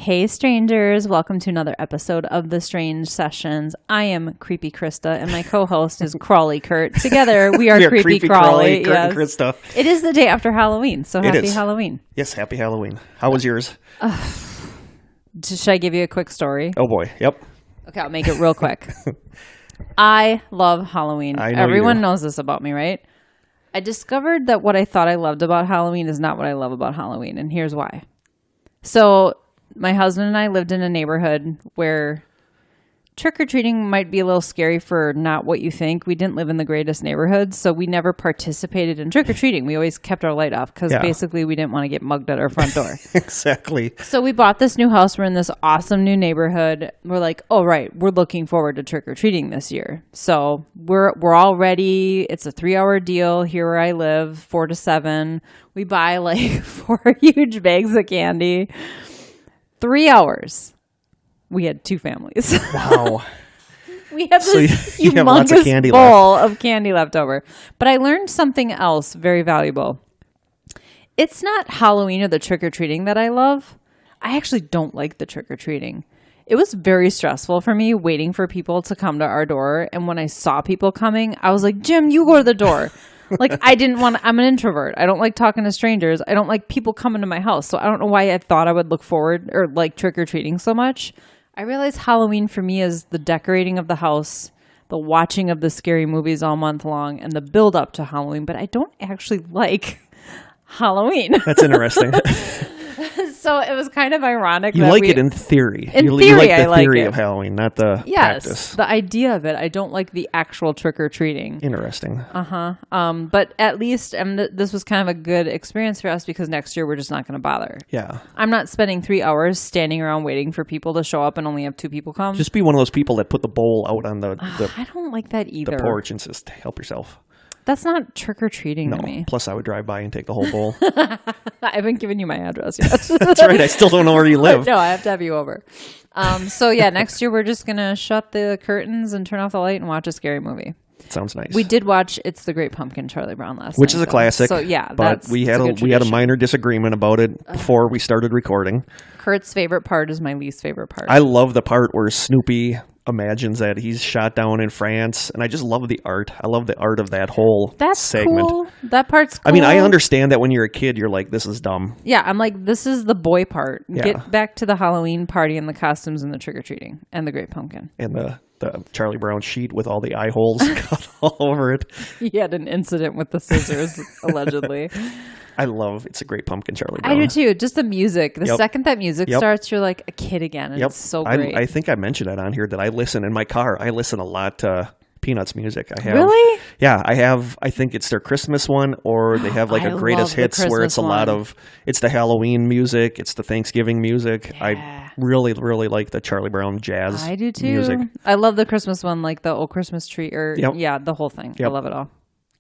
Hey strangers, welcome to another episode of The Strange Sessions. I am Creepy Krista and my co-host is Crawly Kurt. Together we are Creepy Crawly. Kurt and Krista. It is the day after Halloween, so happy Halloween. Yes, happy Halloween. How was yours? Should I give you a quick story? Oh boy, yep. Okay, I'll make it real quick. I love Halloween. Everyone knows this about me, right? I discovered that what I thought I loved about Halloween is not what I love about Halloween, and here's why. So my husband and I lived in a neighborhood where trick-or-treating might be a little scary for not what you think. We didn't live in the greatest neighborhood, so we never participated in trick-or-treating. We always kept our light off because basically we didn't want to get mugged at our front door. Exactly. So we bought this new house. We're in this awesome new neighborhood. We're like, oh, right, we're looking forward to trick-or-treating this year. So we're all ready. It's a 3-hour deal here where I live, 4 to 7. We buy like 4 huge bags of candy. 3 hours. We had 2 families. Wow. We have this humongous bowl of candy left over. But I learned something else very valuable. It's not Halloween or the trick-or-treating that I love. I actually don't like the trick-or-treating. It was very stressful for me waiting for people to come to our door. And when I saw people coming, I was like, Jim, you go to the door. Like, I'm an introvert. I don't like talking to strangers. I don't like people coming to my house. So I don't know why I thought I would look forward or like trick-or-treating so much. I realize Halloween for me is the decorating of the house, the watching of the scary movies all month long, and the build up to Halloween. But I don't actually like Halloween. That's interesting. So it was kind of ironic. You like it in theory. You like the theory of Halloween, not the practice. Yes, the idea of it. I don't like the actual trick-or-treating. Interesting. But at least this was kind of a good experience for us because next year we're just not going to bother. Yeah. I'm not spending 3 hours standing around waiting for people to show up and only have 2 people come. Just be one of those people that put the bowl out on the I don't like that either. The porch and just help yourself. That's not trick-or-treating to me. Plus, I would drive by and take the whole bowl. I haven't given you my address yet. That's right. I still don't know where you live. No, I have to have you over. So, yeah, next year we're just going to shut the curtains and turn off the light and watch a scary movie. Sounds nice. We did watch It's the Great Pumpkin, Charlie Brown last night. Which is a classic. So, yeah. But we had a minor disagreement about it before we started recording. Kurt's favorite part is my least favorite part. I love the part where Snoopy imagines that he's shot down in France, and I just love the art. I love the art of that whole segment. Cool. That part's cool. I mean, I understand that when you're a kid, you're like, this is dumb. Yeah, I'm like, this is the boy part. Yeah. Get back to the Halloween party and the costumes and the trick-or-treating and the Great Pumpkin. And the Charlie Brown sheet with all the eye holes cut all over it. He had an incident with the scissors, allegedly. I love It's a Great Pumpkin, Charlie Brown. I do too. Just the music. The second that music starts, you're like a kid again. And it's so great. I think I mentioned it on here that I listen in my car. I listen a lot to Peanuts music. Really? Yeah, I have. I think it's their Christmas one, or they have like a greatest hits where it's a lot of. It's the Halloween music. It's the Thanksgiving music. Yeah. I really, really like the Charlie Brown jazz. I do too. Music. I love the Christmas one, like the old Christmas tree, or the whole thing. I love it all.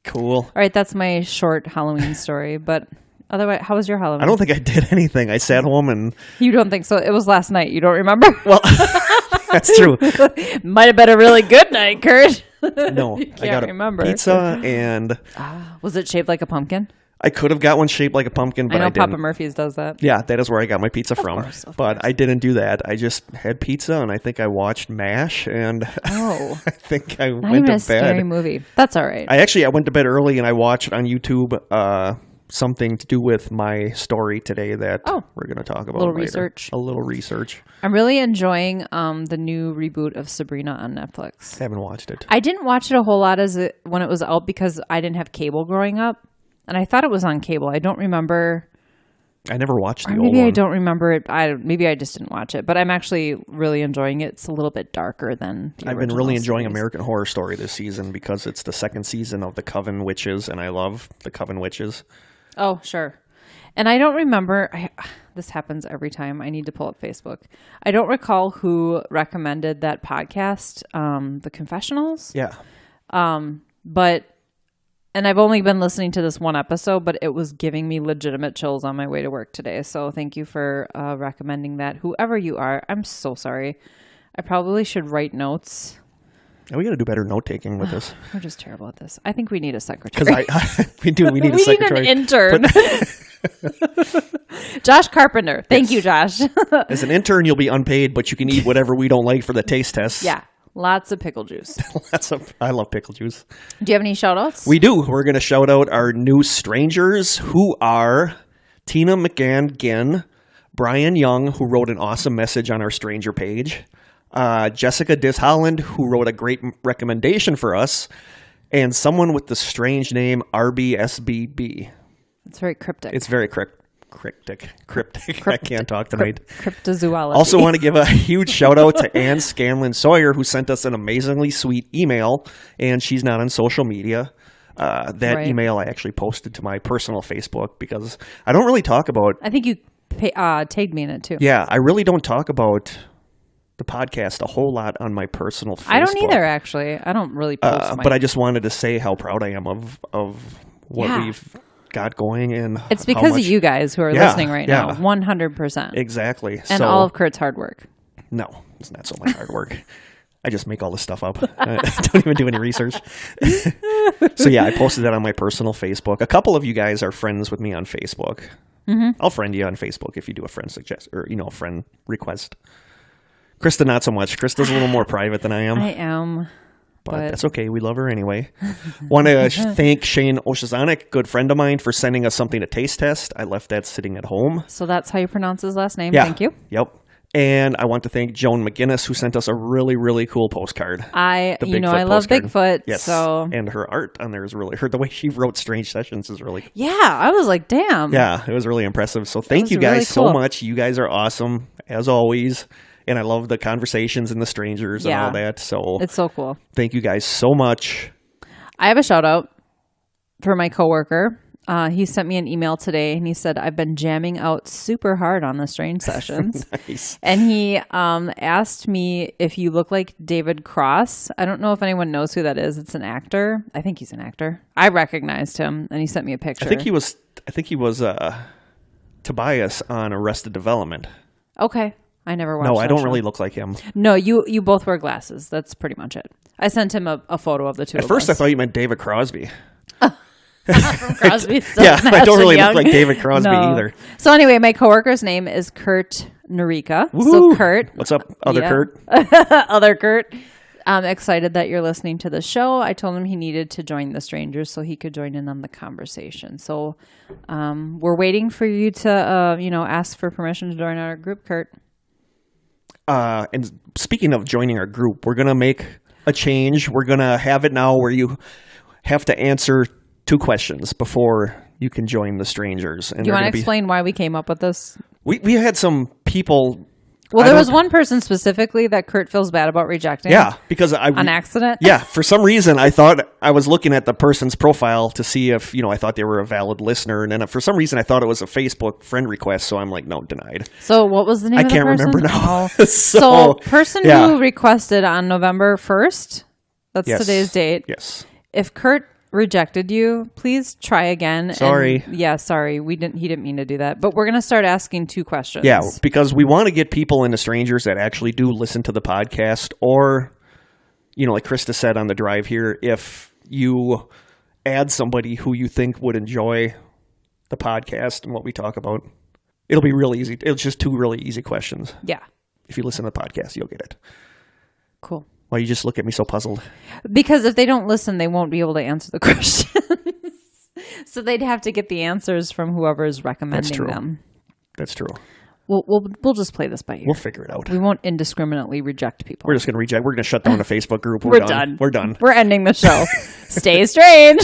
Cool. All right, that's my short Halloween story. But otherwise, how was your Halloween? I don't think I did anything. I sat home and. You don't think so? It was last night. You don't remember? Well, that's true. Might have been a really good night, Kurt. No, I got a pizza and. Was it shaped like a pumpkin? I could have got one shaped like a pumpkin, but I didn't. Papa Murphy's does that. Yeah, that is where I got my pizza from. Of course. I didn't do that. I just had pizza, and I think I watched MASH, and I think I went to bed. Not even a scary movie. That's all right. I went to bed early, and I watched on YouTube something to do with my story today that we're going to talk about later. A little research. I'm really enjoying the new reboot of Sabrina on Netflix. I haven't watched it. I didn't watch it a whole lot when it was out because I didn't have cable growing up. And I thought it was on cable. I don't remember. I never watched the old one. Maybe I don't remember it. Maybe I just didn't watch it. But I'm actually really enjoying it. It's a little bit darker than the original. I've been really enjoying American Horror Story this season because it's the second season of The Coven Witches, and I love The Coven Witches. Oh, sure. And I don't remember. This happens every time. I need to pull up Facebook. I don't recall who recommended that podcast, The Confessionals. Yeah. And I've only been listening to this one episode, but it was giving me legitimate chills on my way to work today. So thank you for recommending that. Whoever you are, I'm so sorry. I probably should write notes. Yeah, we got to do better note taking with this. We're just terrible at this. I think we need a secretary. Because we do. We need a secretary. We need an intern. Josh Carpenter. Thank you, Josh. As an intern, you'll be unpaid, but you can eat whatever we don't like for the taste test. Yeah. Lots of pickle juice. I love pickle juice. Do you have any shout outs? We do. We're going to shout out our new strangers, who are Tina McGann-Ginn, Brian Young, who wrote an awesome message on our stranger page, Jessica Disholland, who wrote a great recommendation for us, and someone with the strange name RBSBB. It's very cryptic. It's very cryptic. I can't talk tonight. Cryptozoology. Also want to give a huge shout out to Ann Scanlon Sawyer, who sent us an amazingly sweet email, and she's not on social media. That email I actually posted to my personal Facebook because I don't really talk about... I think you tagged me in it too. Yeah, I really don't talk about the podcast a whole lot on my personal Facebook. I don't either, actually. I don't really post but I just wanted to say how proud I am of what we've got going, and it's because of you guys who are listening right now. 100%. Exactly. And all of Kurt's hard work. No, it's not so much hard work. I just make all this stuff up. I don't even do any research. So yeah, I posted that on my personal Facebook. A couple of you guys are friends with me on Facebook. Mm-hmm. I'll friend you on Facebook if you do a friend a friend request. Krista, not so much. Krista's a little more private than I am. I am. But that's okay. We love her anyway. Want to thank Shane Oshazanik, good friend of mine, for sending us something to taste test. I left that sitting at home. So that's how you pronounce his last name. Yeah. Thank you. Yep. And I want to thank Joan McGinnis, who sent us a really, really cool postcard. I love Bigfoot. Yes. So. And her art on there is really, the way she wrote Strange Sessions is really cool. Yeah. I was like, damn. Yeah. It was really impressive. So thank you guys really so much. You guys are awesome, as always. And I love the conversations and the strangers and all that. So it's so cool. Thank you guys so much. I have a shout out for my coworker. He sent me an email today and he said, I've been jamming out super hard on the Strange Sessions. Nice. And he asked me if you look like David Cross. I don't know if anyone knows who that is. It's an actor. I think he's an actor. I recognized him and he sent me a picture. I think he was Tobias on Arrested Development. Okay. I never watched. No, I don't really look like him. No, you both wear glasses. That's pretty much it. I sent him a photo of the two of us. At first, I thought you meant David Crosby. From Crosby, yeah, I don't really look like David Crosby either. So anyway, my coworker's name is Kurt Narika. Woo-hoo. So Kurt. What's up, other Kurt? Other Kurt. I'm excited that you're listening to the show. I told him he needed to join the strangers so he could join in on the conversation. So we're waiting for you to ask for permission to join our group, Kurt. And speaking of joining our group, we're going to make a change. We're going to have it now where you have to answer 2 questions before you can join the strangers. And do you want to explain why we came up with this? We had some people... Well, there was one person specifically that Kurt feels bad about rejecting. Yeah, because on accident. Yeah, for some reason I thought I was looking at the person's profile to see if I thought they were a valid listener, and then for some reason I thought it was a Facebook friend request. So I'm like, no, denied. So what was the name? I can't remember now. So person who requested on November 1st. That's today's date. Yes. If Kurt rejected you, please try again. Sorry. Sorry. He didn't mean to do that. But we're going to start asking 2 questions. Yeah, because we want to get people into strangers that actually do listen to the podcast, or, like Krista said on the drive here, if you add somebody who you think would enjoy the podcast and what we talk about, it'll be real easy. It's just 2 really easy questions. Yeah. If you listen to the podcast, you'll get it. Cool. Why you just look at me so puzzled? Because if they don't listen, they won't be able to answer the questions. So they'd have to get the answers from whoever is recommending them. That's true. We'll just play this by ear. We'll figure it out. We won't indiscriminately reject people. We're just going to reject. We're going to shut down the Facebook group. We're done. We're done. We're ending the show. Stay strange.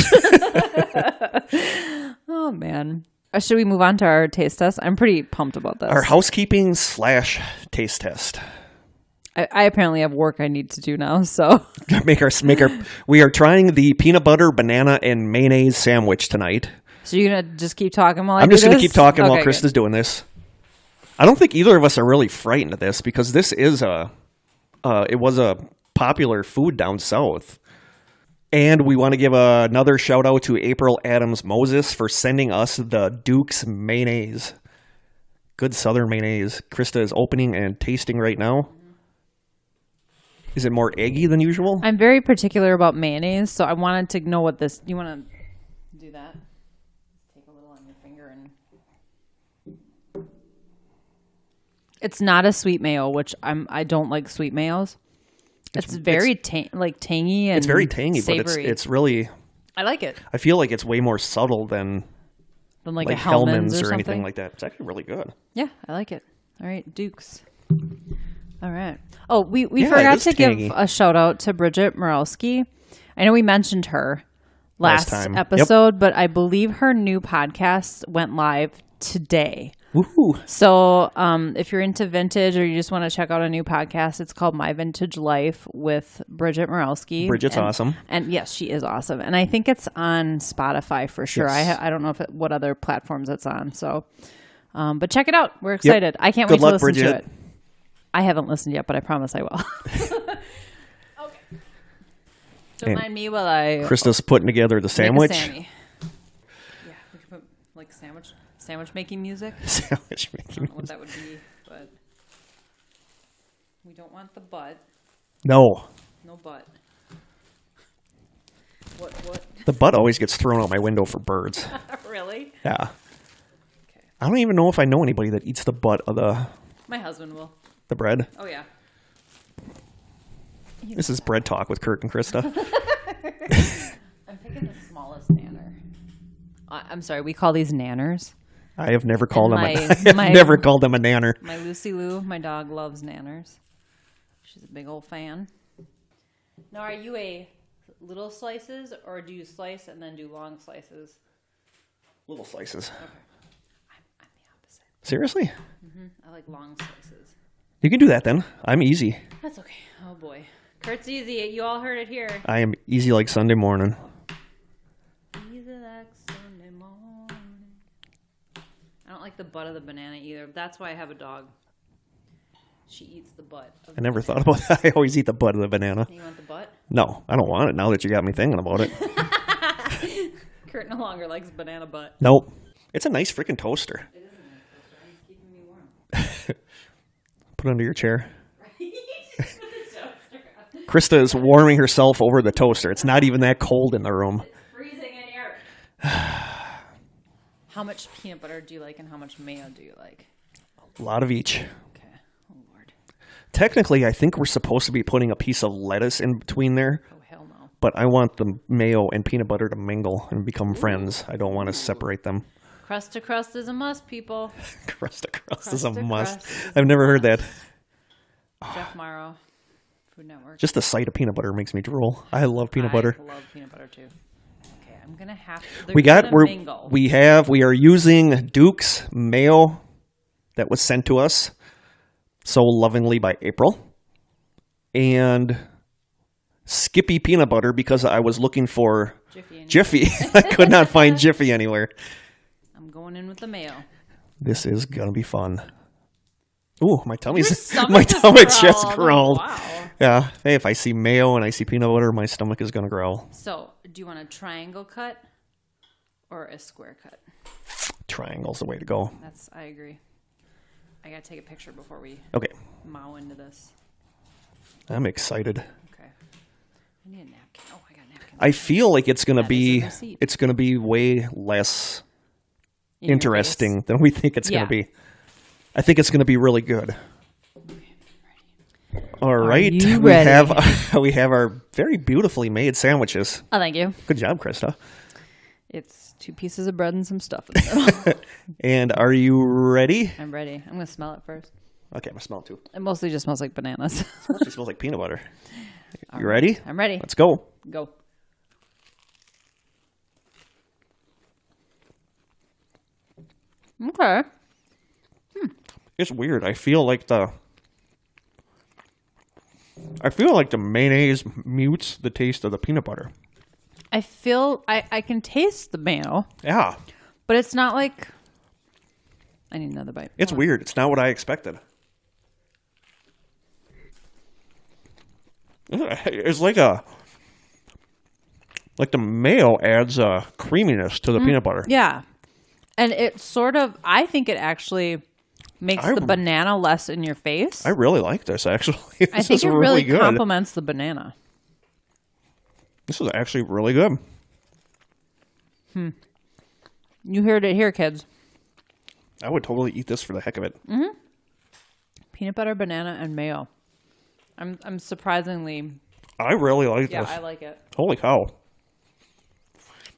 Oh, man. Should we move on to our taste test? I'm pretty pumped about this. Our housekeeping / taste test. I apparently have work I need to do now, so we are trying the peanut butter, banana, and mayonnaise sandwich tonight. So you're gonna just keep talking while I'm just gonna keep talking while Krista's Krista's doing this. I don't think either of us are really frightened of this because this is it was a popular food down south. And we want to give another shout out to April Adams Moses for sending us the Duke's mayonnaise. Good Southern mayonnaise. Krista is opening and tasting right now. Is it more eggy than usual? I'm very particular about mayonnaise, so I wanted to know what this... You want to do that? Take a little on your finger and... It's not a sweet mayo, which I don't like sweet mayos. It's very tangy and it's very tangy, savory. but it's really. I like it. I feel like it's way more subtle than like a Hellman's or anything like that. It's actually really good. Yeah, I like it. All right, Dukes. All right. Oh, we forgot to give a shout out to Bridget Morowski. I know we mentioned her last episode, but I believe her new podcast went live today. Woohoo. So if you're into vintage or you just want to check out a new podcast, it's called My Vintage Life with Bridget Morowski. Bridget's awesome. And yes, she is awesome. And I think it's on Spotify for sure. Yes. I don't know what other platforms it's on. So, but check it out. We're excited. I can't wait to listen to it. I haven't listened yet, but I promise I will. Okay. Don't mind me while Krista's putting together the sandwich. Yeah, we can put like sandwich making music. Sandwich making. I don't know what that would be, but we don't want the butt. No butt. What? The butt always gets thrown out my window for birds. Really? Yeah. Okay. I don't even know if I know anybody that eats the butt of My husband will. The bread. Oh yeah. This is bread talk with Kurt and Krista. I'm picking the smallest nanner. I'm sorry, we call these nanners. I have never called never called them a nanner. My Lucy Lou, my dog, loves nanners. She's a big old fan. Now, are you a little slices, or do you slice and then do long slices? Little slices. Okay. I'm the opposite. Seriously? Mm-hmm. I like long slices. You can do that then. I'm easy. That's okay. Oh boy. Kurt's easy. You all heard it here. I am easy like Sunday morning. Easy like Sunday morning. I don't like the butt of the banana either. That's why I have a dog. She eats the butt. I never thought about that. I always eat the butt of the banana. You want the butt? No, I don't want it now that you got me thinking about it. Kurt no longer likes banana butt. Nope. It's a nice freaking toaster. It is a nice toaster. It's keeping me warm. Put it under your chair. Krista is warming herself over the toaster. It's not even that cold in the room. It's freezing in here. How much peanut butter do you like and how much mayo do you like? A lot of each. Okay. Oh, Lord. Technically, I think we're supposed to be putting a piece of lettuce in between there. Oh, hell no. But I want the mayo and peanut butter to mingle and become friends. I don't want to separate them. Crust to crust is a must, people. Crust to crust is a must. I've never heard that. Jeff Morrow, Food Network. Just the sight of peanut butter makes me drool. I love peanut butter. I love peanut butter too. Okay, I'm gonna have to. We are using Duke's mayo that was sent to us so lovingly by April, and Skippy peanut butter because I was looking for Jiffy. I could not find Jiffy anywhere. I'm going in with the mayo. This is gonna be fun. Ooh, my tummy just growled. Wow. Yeah. Hey, if I see mayo and I see peanut butter, my stomach is gonna growl. So, do you want a triangle cut or a square cut? Triangle's the way to go. I agree. I gotta take a picture before we mow into this. I'm excited. Okay. I need a napkin. Oh, I got a napkin. I feel like it's gonna be way less interesting than we think it's gonna be. I think it's going to be really good. All right, we have our very beautifully made sandwiches. Oh, thank you. Good job, Krista. It's 2 pieces of bread and some stuff in the middle. And are you ready? I'm ready. I'm going to smell it first. Okay, I'm going to smell it too. It mostly just smells like bananas. It mostly smells like peanut butter. You ready? I'm ready. Let's go. Go. Okay. It's weird. I feel like the mayonnaise mutes the taste of the peanut butter. I feel I can taste the mayo. Yeah. But it's not like I need another bite. It's weird. It's not what I expected. It's like the mayo adds a creaminess to the peanut butter. Yeah. And it sort of I think it actually makes the banana less in your face. I really like this, actually. I think it really complements the banana. This is actually really good. You heard it here, kids. I would totally eat this for the heck of it. Mm-hmm. Peanut butter, banana, and mayo. I'm surprisingly... I really like this. Yeah, I like it. Holy cow.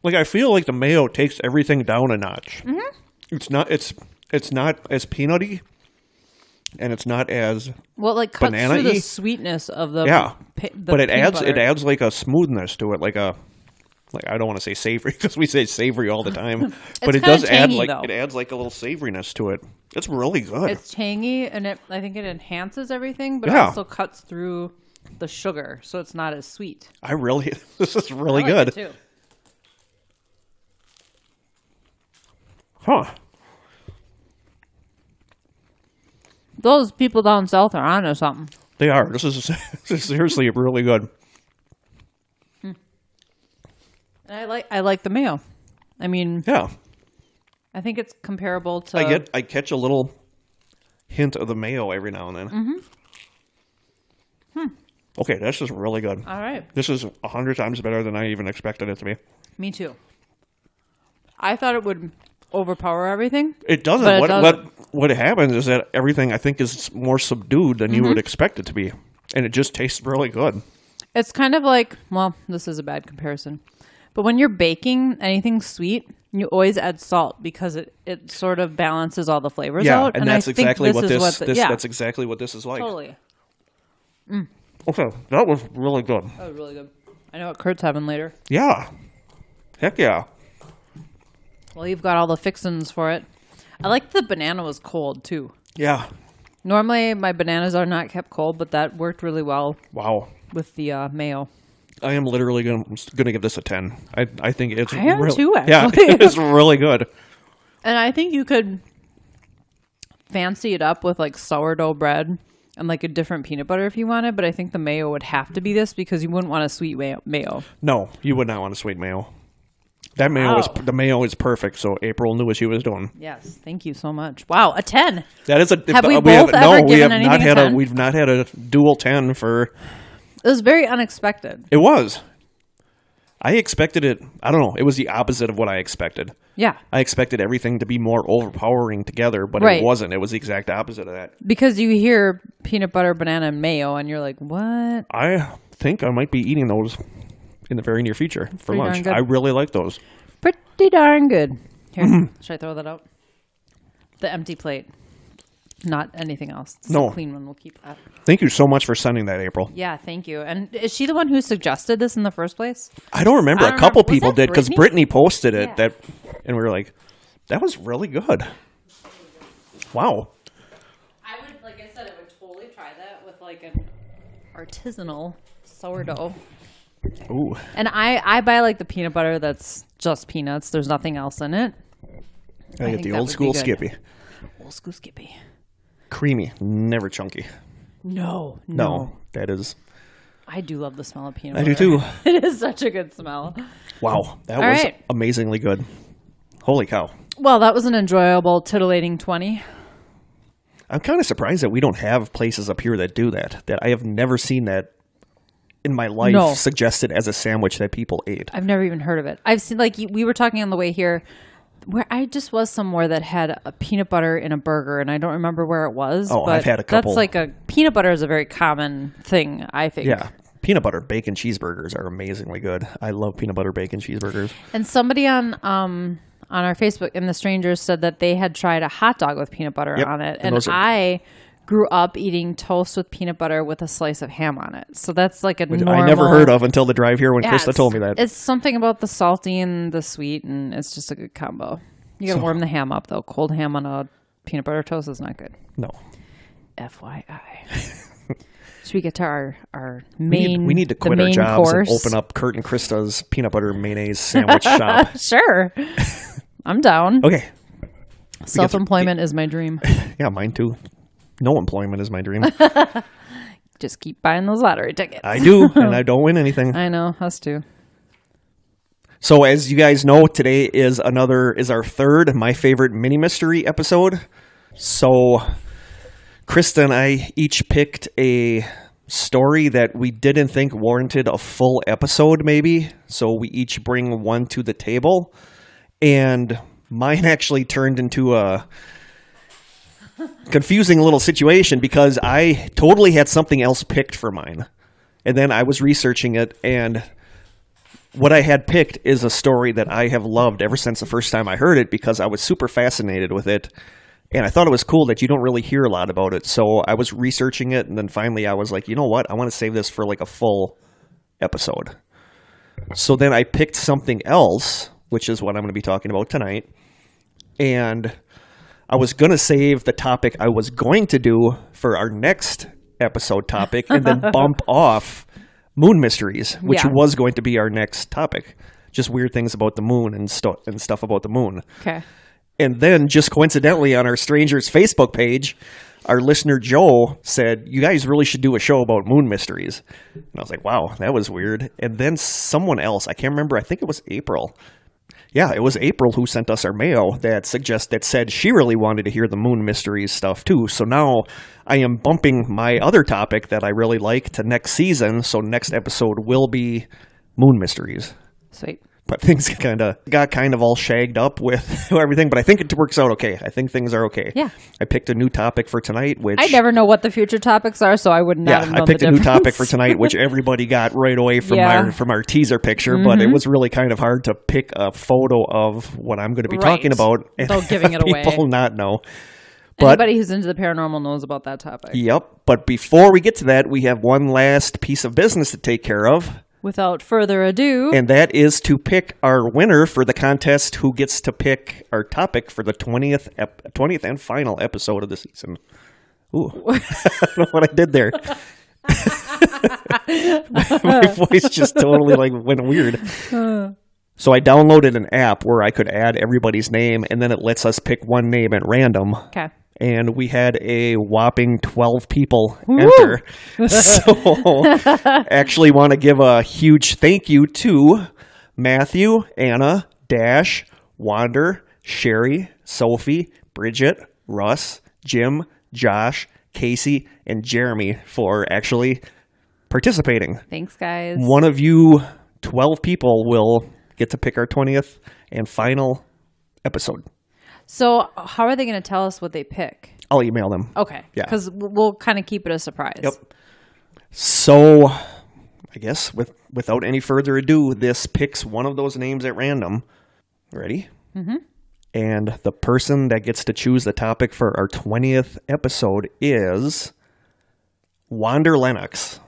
Like, I feel like the mayo takes everything down a notch. Mm-hmm. It's not as peanutty, and it's not as well, like cuts banana-y. through the sweetness of the but it adds butter. it adds like a smoothness to it, like I don't want to say savory because we say savory all the time, but it does add like though. It adds like a little savoriness to it. It's really good. It's tangy, and I think it enhances everything, but it also cuts through the sugar, so it's not as sweet. This is really I like good. It too. Huh. Those people down south are onto something. They are. This is seriously really good. And I like the mayo. I mean, yeah. I think it's comparable to. I catch a little hint of the mayo every now and then. Mm-hmm. Okay, that's just really good. All right. This is 100 times better than I even expected it to be. Me too. I thought it would overpower everything. It doesn't. What happens is that everything I think is more subdued than you would expect it to be, and it just tastes really good. It's kind of like, well, this is a bad comparison, but when you're baking anything sweet, you always add salt because it sort of balances all the flavors out. And that's exactly what that's exactly what this is like. Totally. Okay, that was really good. That was really good. I know what Kurt's having later. Yeah. Heck yeah. Well, you've got all the fixins for it. I like the banana was cold, too. Yeah. Normally, my bananas are not kept cold, but that worked really well. Wow. With the mayo. I am literally gonna give this a 10. I think it's I am too, actually. Yeah, it's really good. And I think you could fancy it up with like sourdough bread and like a different peanut butter if you wanted, but I think the mayo would have to be this because you wouldn't want a sweet mayo. No, you would not want a sweet mayo. That mayo the mayo is perfect, so April knew what she was doing. Yes, thank you so much. Wow, a 10. That is a Have we both ever given anything a 10? We've not had a dual 10 for. It was very unexpected. It was. I expected it. I don't know. It was the opposite of what I expected. Yeah. I expected everything to be more overpowering together, but it wasn't. It was the exact opposite of that. Because you hear peanut butter, banana, and mayo, and you're like, what? I think I might be eating those in the very near future for lunch. I really like those. Pretty darn good. Here, should I throw that out? The empty plate. Not anything else. It's a clean one. We'll keep that. Thank you so much for sending that, April. Yeah, thank you. And is she the one who suggested this in the first place? I don't remember. A couple people did because Brittany posted it, and we were like, that was really good. Wow. I would, like I said, I would totally try that with like an artisanal sourdough. Ooh. And I buy like the peanut butter that's just peanuts. There's nothing else in it. I get the old school Skippy. Old school Skippy. Creamy, never chunky. No, that is. I do love the smell of peanut butter. I do too. It is such a good smell. Wow, that was amazingly good. Holy cow. Well, that was an enjoyable, titillating 20. I'm kind of surprised that we don't have places up here that do that. That I have never seen that in my life suggested as a sandwich that people ate. I've never even heard of it. I've seen, like, we were talking on the way here, where I just was somewhere that had a peanut butter in a burger, and I don't remember where it was. Oh, but I've had a couple. That's like peanut butter is a very common thing, I think. Yeah. Peanut butter bacon cheeseburgers are amazingly good. I love peanut butter bacon cheeseburgers. And somebody on our Facebook in the Strangers said that they had tried a hot dog with peanut butter on it. And I grew up eating toast with peanut butter with a slice of ham on it. So that's like a normal... I never heard of until the drive here when Krista told me that. It's something about the salty and the sweet, and it's just a good combo. You got to warm the ham up, though. Cold ham on a peanut butter toast is not good. No. FYI. Should we get to our main We need to quit our jobs and open up Kurt and Krista's peanut butter mayonnaise sandwich shop. Sure. I'm down. Okay. Self-employment is my dream. Yeah, mine too. No employment is my dream. Just keep buying those lottery tickets. I do, and I don't win anything. I know, us too. So as you guys know, today is our third My Favorite Mini Mystery episode. So Krista and I each picked a story that we didn't think warranted a full episode, maybe. So we each bring one to the table. And mine actually turned into confusing little situation because I totally had something else picked for mine. And then I was researching it, and what I had picked is a story that I have loved ever since the first time I heard it because I was super fascinated with it. And I thought it was cool that you don't really hear a lot about it. So I was researching it, and then finally I was like, you know what? I want to save this for like a full episode. So then I picked something else, which is what I'm going to be talking about tonight. And I was going to save the topic I was going to do for our next episode topic and then bump off moon mysteries, which was going to be our next topic. Just weird things about the moon and stuff about the moon. Okay. And then just coincidentally on our Strangers Facebook page, our listener Joe said, you guys really should do a show about moon mysteries. And I was like, wow, that was weird. And then someone else, I can't remember, I think it was April. Yeah, it was April who sent us our mail that said she really wanted to hear the moon mysteries stuff too. So now I am bumping my other topic that I really like to next season. So next episode will be moon mysteries. Sweet. But things got kind of all shagged up with everything. But I think it works out okay. I think things are okay. Yeah. I picked a new topic for tonight, which... I never know what the future topics are, so I would not have known I picked the a new difference. topic for tonight, which everybody got right away from our teaser picture. Mm-hmm. But it was really kind of hard to pick a photo of what I'm going to be talking about. Without giving it away. People not know. But, anybody who's into the paranormal knows about that topic. Yep. But before we get to that, we have one last piece of business to take care of. Without further ado. And that is to pick our winner for the contest who gets to pick our topic for the 20th and final episode of the season. Ooh. I don't know what I did there. My voice just totally went weird. So I downloaded an app where I could add everybody's name, and then it lets us pick one name at random. Okay. And we had a whopping 12 people enter. So actually want to give a huge thank you to Matthew, Anna, Dash, Wander, Sherry, Sophie, Bridget, Russ, Jim, Josh, Casey, and Jeremy for actually participating. Thanks, guys. One of you 12 people will get to pick our 20th and final episode. So how are they going to tell us what they pick? I'll email them. Okay. Yeah. Because we'll kind of keep it a surprise. Yep. So I guess without any further ado, this picks one of those names at random. Ready? Mm-hmm. And the person that gets to choose the topic for our 20th episode is Wander Lennox.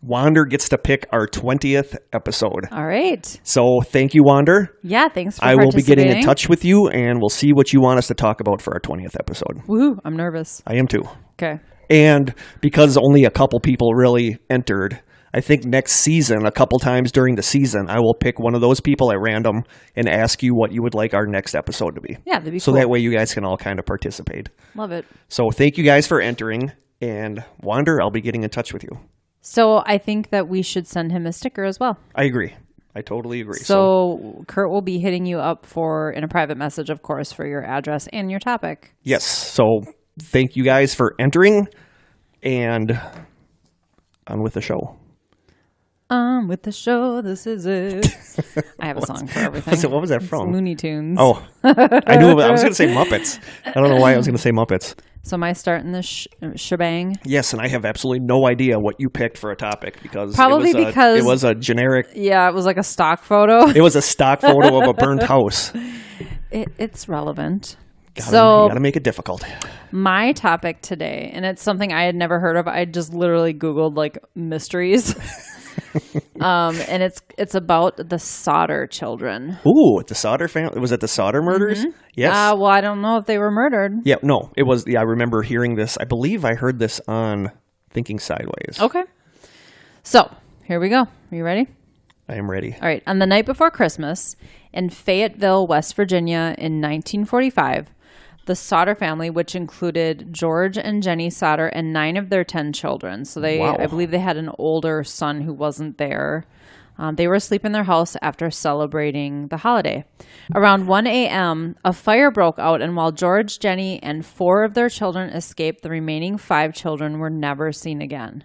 Wander gets to pick our 20th episode. All right. So thank you, Wander. Yeah, thanks for I will be getting in participating. touch with you, and we'll see what you want us to talk about for our 20th episode. Woohoo, I'm nervous. I am too. Okay. And because only a couple people really entered, I think next season, a couple times during the season, I will pick one of those people at random and ask you what you would like our next episode to be. Yeah, that'd be so cool. That way you guys can all kind of participate. Love it. So thank you guys for entering. And Wander, I'll be getting in touch with you. So I think that we should send him a sticker as well. I agree. I totally agree. So Kurt will be hitting you up in a private message, of course, for your address and your topic. Yes. So thank you guys for entering, and on with the show. On with the show, this is it. I have a song for everything. So what was that from? It's Looney Tunes. Oh, I knew I was going to say Muppets. I don't know why I was going to say Muppets. So am I starting this shebang? Yes, and I have absolutely no idea what you picked for a topic because because it was a generic. Yeah, it was like a stock photo. It was a stock photo of a burnt house. It's relevant. You gotta make it difficult. My topic today, and it's something I had never heard of. I just literally Googled mysteries. And it's about the Sodder children. Ooh, the Sodder family. Was it the Sodder murders? Mm-hmm. Yes. Well, I don't know if they were murdered. Yeah, no, it was. Yeah, I remember hearing this. I believe I heard this on Thinking Sideways. Okay. So here we go. Are you ready? I am ready. All right. On the night before Christmas in Fayetteville, West Virginia in 1945, the Sodder family, which included George and Jenny Sodder and 9 of their 10 children. So I believe they had an older son who wasn't there. They were asleep in their house after celebrating the holiday. Around 1 a.m., a fire broke out, and while George, Jenny, and 4 of their children escaped, the remaining 5 children were never seen again.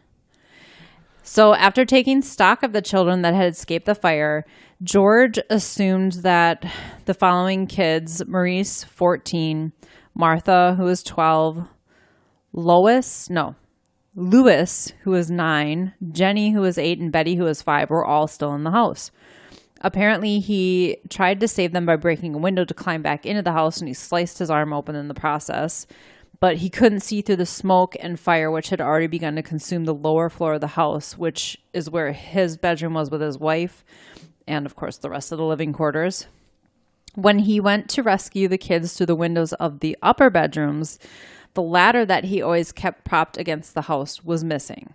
So after taking stock of the children that had escaped the fire, George assumed that the following kids, Maurice, 14, Martha, who was 12, Lewis, who was 9, Jenny, who was 8, and Betty, who was 5, were all still in the house. Apparently, he tried to save them by breaking a window to climb back into the house, and he sliced his arm open in the process. But he couldn't see through the smoke and fire, which had already begun to consume the lower floor of the house, which is where his bedroom was with his wife and, of course, the rest of the living quarters. When he went to rescue the kids through the windows of the upper bedrooms, the ladder that he always kept propped against the house was missing.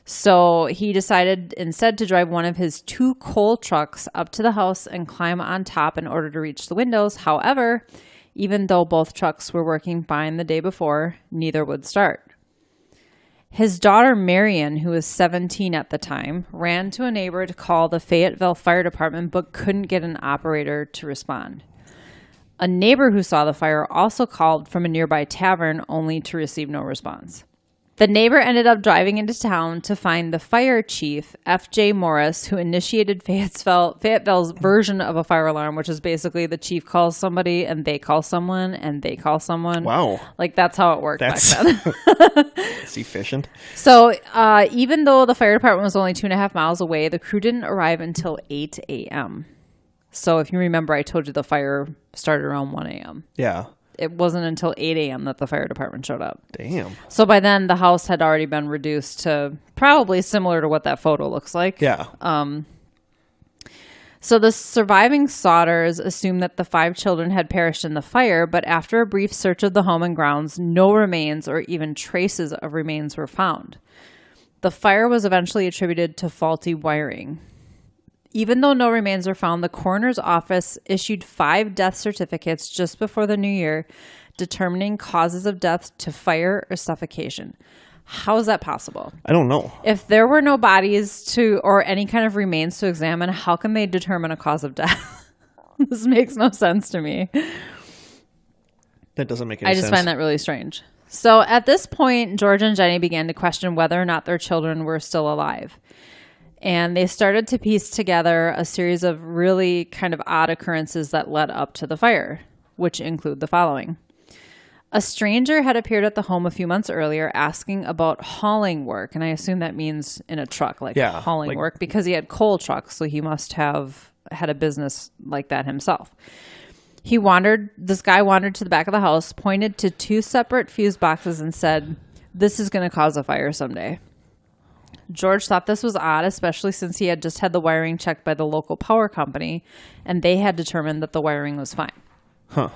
So he decided instead to drive one of his 2 coal trucks up to the house and climb on top in order to reach the windows. However, even though both trucks were working fine the day before, neither would start. His daughter, Marion, who was 17 at the time, ran to a neighbor to call the Fayetteville Fire Department but couldn't get an operator to respond. A neighbor who saw the fire also called from a nearby tavern only to receive no response. The neighbor ended up driving into town to find the fire chief, F.J. Morris, who initiated Fayetteville's version of a fire alarm, which is basically the chief calls somebody and they call someone and they call someone. Wow. Like, that's how it worked back then. That's efficient. So even though the fire department was only 2.5 miles away, the crew didn't arrive until 8 a.m. So if you remember, I told you the fire started around 1 a.m. Yeah. It wasn't until 8 a.m. that the fire department showed up. Damn. So by then, the house had already been reduced to probably similar to what that photo looks like. Yeah. So the surviving Sodders assumed that the 5 children had perished in the fire, but after a brief search of the home and grounds, no remains or even traces of remains were found. The fire was eventually attributed to faulty wiring. Even though no remains were found, the coroner's office issued 5 death certificates just before the new year, determining causes of death to fire or suffocation. How is that possible? I don't know. If there were no bodies or any kind of remains to examine, how can they determine a cause of death? This makes no sense to me. That doesn't make any sense. I just find that really strange. So at this point, George and Jenny began to question whether or not their children were still alive. And they started to piece together a series of really kind of odd occurrences that led up to the fire, which include the following. A stranger had appeared at the home a few months earlier asking about hauling work. And I assume that means in a truck, hauling work, because he had coal trucks. So he must have had a business like that himself. This guy wandered to the back of the house, pointed to 2 separate fuse boxes and said, "This is going to cause a fire someday." George thought this was odd, especially since he had just had the wiring checked by the local power company, and they had determined that the wiring was fine. Huh.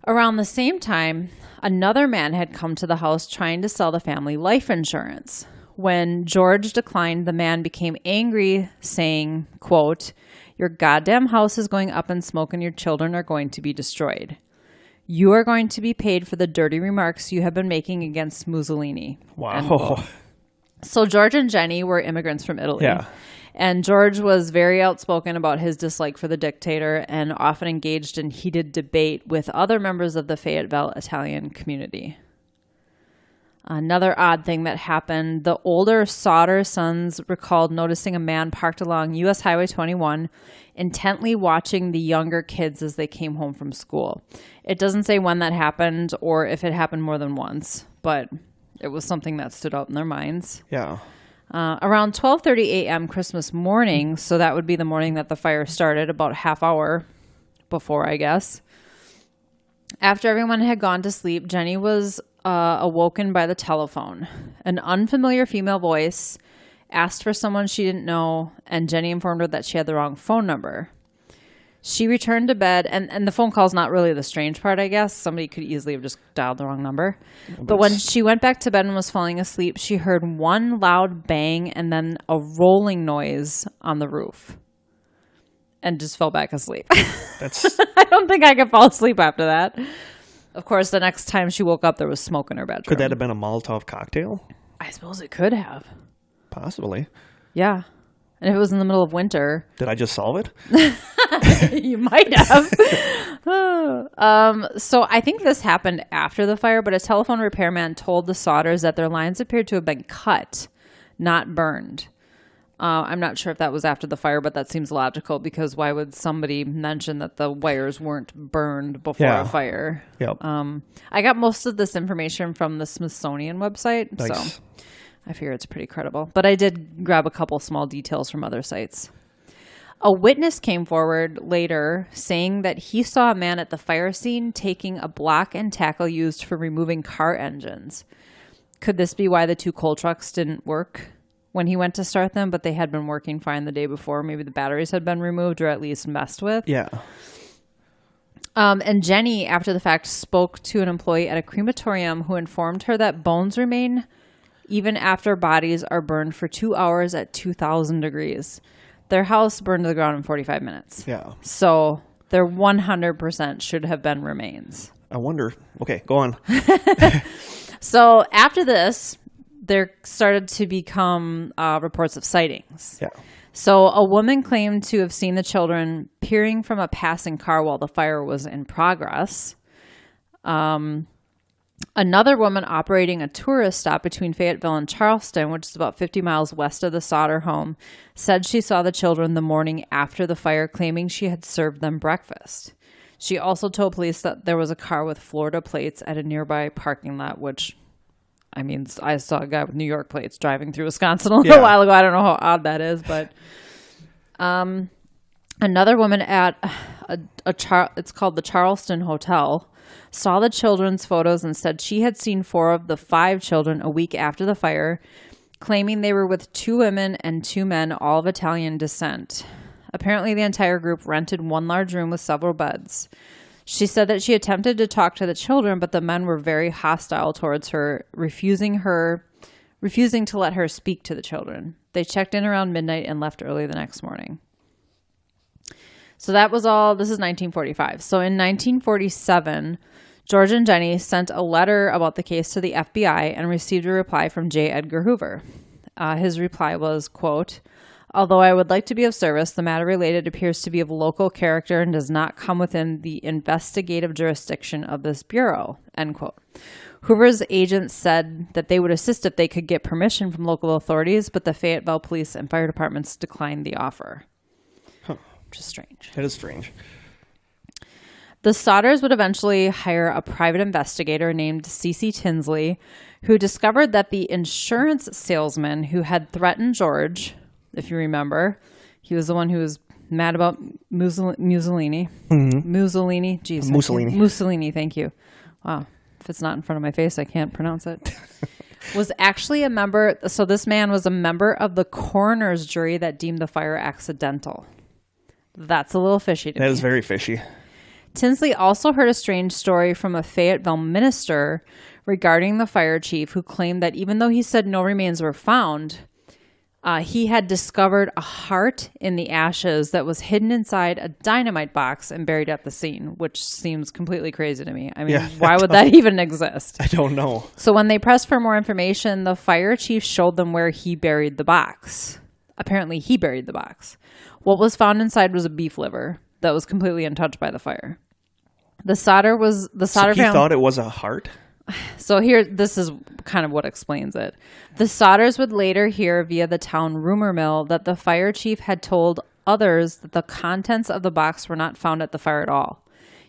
Around the same time, another man had come to the house trying to sell the family life insurance. When George declined, the man became angry, saying, quote, "Your goddamn house is going up in smoke and your children are going to be destroyed. You are going to be paid for the dirty remarks you have been making against Mussolini." Wow. So George and Jenny were immigrants from Italy. Yeah. And George was very outspoken about his dislike for the dictator and often engaged in heated debate with other members of the Fayetteville Italian community. Another odd thing that happened, the older Sodder sons recalled noticing a man parked along U.S. Highway 21, intently watching the younger kids as they came home from school. It doesn't say when that happened or if it happened more than once, but it was something that stood out in their minds. Yeah. Around 12:30 a.m. Christmas morning, so that would be the morning that the fire started, about a half hour before, I guess. After everyone had gone to sleep, Jenny was awoken by the telephone. An unfamiliar female voice asked for someone she didn't know, and Jenny informed her that she had the wrong phone number. She returned to bed, and the phone call's not really the strange part, I guess. Somebody could easily have just dialed the wrong number. But when she went back to bed and was falling asleep, she heard one loud bang and then a rolling noise on the roof. And just fell back asleep. I don't think I could fall asleep after that. Of course, the next time she woke up, there was smoke in her bedroom. Could that have been a Molotov cocktail? I suppose it could have. Possibly. Yeah. And if it was in the middle of winter. Did I just solve it? You might have. So I think this happened after the fire, but a telephone repairman told the Sodders that their lines appeared to have been cut, not burned. I'm not sure if that was after the fire, but that seems logical because why would somebody mention that the wires weren't burned before a fire? Yep. I got most of this information from the Smithsonian website, nice. So I figure it's pretty credible. But I did grab a couple small details from other sites. A witness came forward later saying that he saw a man at the fire scene taking a block and tackle used for removing car engines. Could this be why the 2 coal trucks didn't work when he went to start them, but they had been working fine the day before? Maybe the batteries had been removed or at least messed with. Yeah. And Jenny, after the fact, spoke to an employee at a crematorium who informed her that bones remain even after bodies are burned for 2 hours at 2,000 degrees. Their house burned to the ground in 45 minutes. Yeah. So there 100% should have been remains. I wonder. Okay, go on. So after this, there started to become reports of sightings. Yeah. So a woman claimed to have seen the children peering from a passing car while the fire was in progress. Another woman operating a tourist stop between Fayetteville and Charleston, which is about 50 miles west of the Sodder home, said she saw the children the morning after the fire, claiming she had served them breakfast. She also told police that there was a car with Florida plates at a nearby parking lot, which, I mean, I saw a guy with New York plates driving through Wisconsin a little while ago. I don't know how odd that is, but another woman at it's called the Charleston Hotel saw the children's photos and said she had seen 4 of the 5 children a week after the fire, claiming they were with 2 women and 2 men, all of Italian descent. Apparently, the entire group rented one large room with several beds. She said that she attempted to talk to the children, but the men were very hostile towards her, refusing to let her speak to the children. They checked in around midnight and left early the next morning. So that was all. This is 1945. So in 1947, George and Jenny sent a letter about the case to the FBI and received a reply from J. Edgar Hoover. His reply was, quote, "Although I would like to be of service, the matter related appears to be of local character and does not come within the investigative jurisdiction of this bureau," end quote. Hoover's agents said that they would assist if they could get permission from local authorities, but the Fayetteville Police and Fire Departments declined the offer. Which is strange. That is strange. The Sodders would eventually hire a private investigator named C.C. Tinsley, who discovered that the insurance salesman who had threatened George, if you remember, he was the one who was mad about Mussolini. Mm-hmm. Mussolini. Jeez. Mussolini, thank you. Wow. If it's not in front of my face, I can't pronounce it. Was actually a member. So this man was a member of the coroner's jury that deemed the fire accidental. That's a little fishy to me. That is very fishy. Tinsley also heard a strange story from a Fayetteville minister regarding the fire chief, who claimed that even though he said no remains were found, he had discovered a heart in the ashes that was hidden inside a dynamite box and buried at the scene, which seems completely crazy to me. I mean, why would that even exist? I don't know. So when they pressed for more information, the fire chief showed them where he buried the box. Apparently, he buried the box. What was found inside was a beef liver that was completely untouched by the fire. The Sodder family thought it was a heart? So here, this is kind of what explains it. The Sodders would later hear via the town rumor mill that the fire chief had told others that the contents of the box were not found at the fire at all.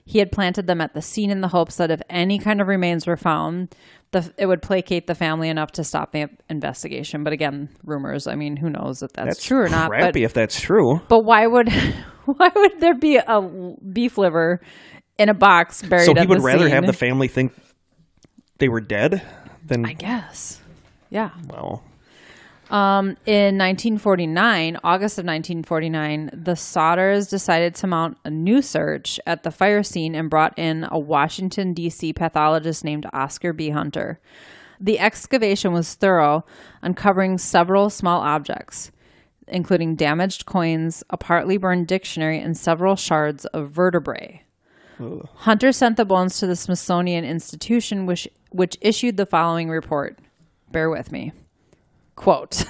He had planted them at the scene in the hopes that if any kind of remains were found, it would placate the family enough to stop the investigation. But again, rumors. I mean, who knows if that's true or not? Crappy if that's true. But why would there be a beef liver in a box buried at the scene? So he would rather have the family think they were dead than... I guess. Yeah. Well... In 1949, August of 1949, the Sodders decided to mount a new search at the fire scene and brought in a Washington, D.C. pathologist named Oscar B. Hunter. The excavation was thorough, uncovering several small objects, including damaged coins, a partly burned dictionary, and several shards of vertebrae. Ugh. Hunter sent the bones to the Smithsonian Institution, which issued the following report. Bear with me. Quote,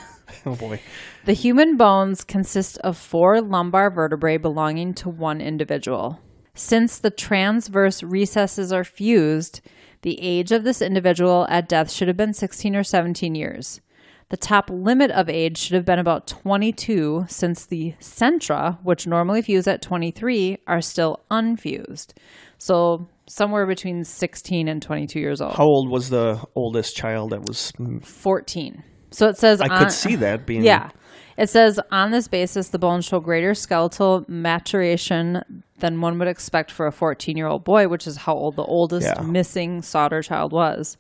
"Oh boy. The human bones consist of 4 lumbar vertebrae belonging to one individual. Since the transverse recesses are fused, the age of this individual at death should have been 16 or 17 years. The top limit of age should have been about 22, since the centra, which normally fuse at 23, are still unfused. So somewhere between 16 and 22 years old. How old was the oldest child that was? 14. So it says... I could see that being... Yeah. It says, on this basis, the bones show greater skeletal maturation than one would expect for a 14-year-old boy, which is how old the oldest missing Sodder child was.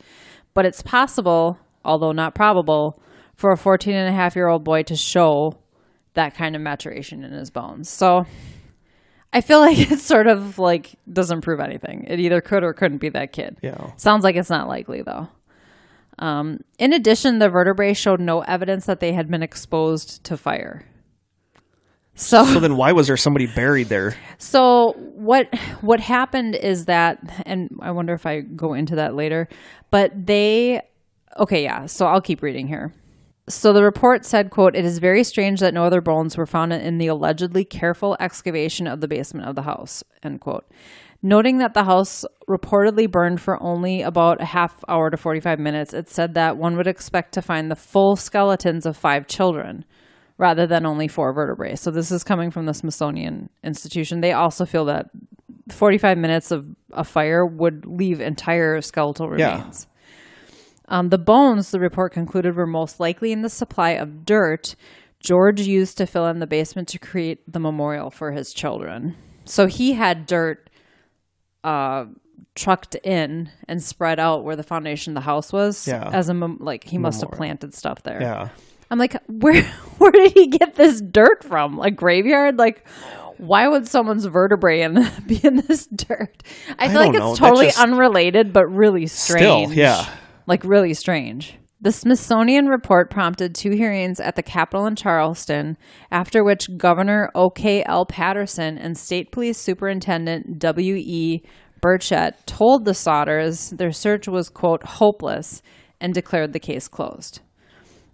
But it's possible, although not probable, for a 14-and-a-half-year-old boy to show that kind of maturation in his bones. So I feel like it sort of like doesn't prove anything. It either could or couldn't be that kid. Yeah. Sounds like it's not likely, though. In addition, the vertebrae showed no evidence that they had been exposed to fire. So then why was there somebody buried there? So what happened is that, and I wonder if I go into that later, but so I'll keep reading here. So the report said, quote, "It is very strange that no other bones were found in the allegedly careful excavation of the basement of the house," end quote. Noting that the house reportedly burned for only about a half hour to 45 minutes, it said that one would expect to find the full skeletons of 5 children rather than only 4 vertebrae. So this is coming from the Smithsonian Institution. They also feel that 45 minutes of a fire would leave entire skeletal remains. The bones, the report concluded, were most likely in the supply of dirt George used to fill in the basement to create the memorial for his children. So he had dirt trucked in and spread out where the foundation of the house was. Yeah. As he must have planted stuff there. Yeah. I'm like, where did he get this dirt from? A graveyard? Like, why would someone's vertebrae be in this dirt? I feel like it's totally unrelated, but really strange. Still, yeah. Like, really strange. The Smithsonian report prompted 2 hearings at the Capitol in Charleston, after which Governor O.K.L. Patterson and State Police Superintendent W.E. Burchett told the Sodders their search was, quote, hopeless, and declared the case closed.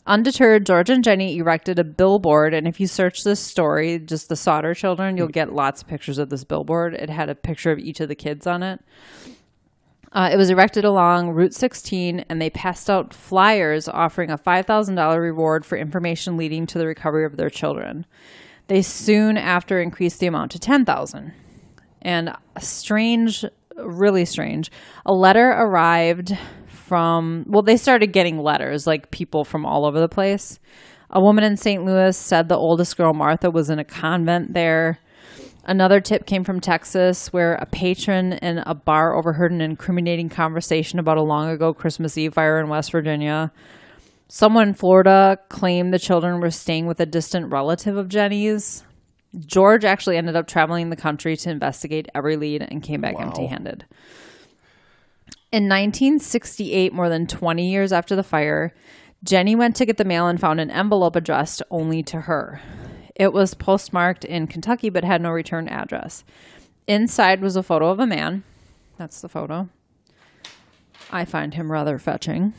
Undeterred, George and Jenny erected a billboard, and if you search this story, just the Sodder children, you'll get lots of pictures of this billboard. It had a picture of each of the kids on it. It was erected along Route 16, and they passed out flyers offering a $5,000 reward for information leading to the recovery of their children. They soon after increased the amount to $10,000. And really strange, a letter arrived they started getting letters, like people from all over the place. A woman in St. Louis said the oldest girl, Martha, was in a convent there. Another tip came from Texas, where a patron in a bar overheard an incriminating conversation about a long ago Christmas Eve fire in West Virginia. Someone in Florida claimed the children were staying with a distant relative of Jenny's. George actually ended up traveling the country to investigate every lead and came back empty-handed. In 1968, more than 20 years after the fire, Jenny went to get the mail and found an envelope addressed only to her. It was postmarked in Kentucky but had no return address. Inside was a photo of a man. That's the photo. I find him rather fetching.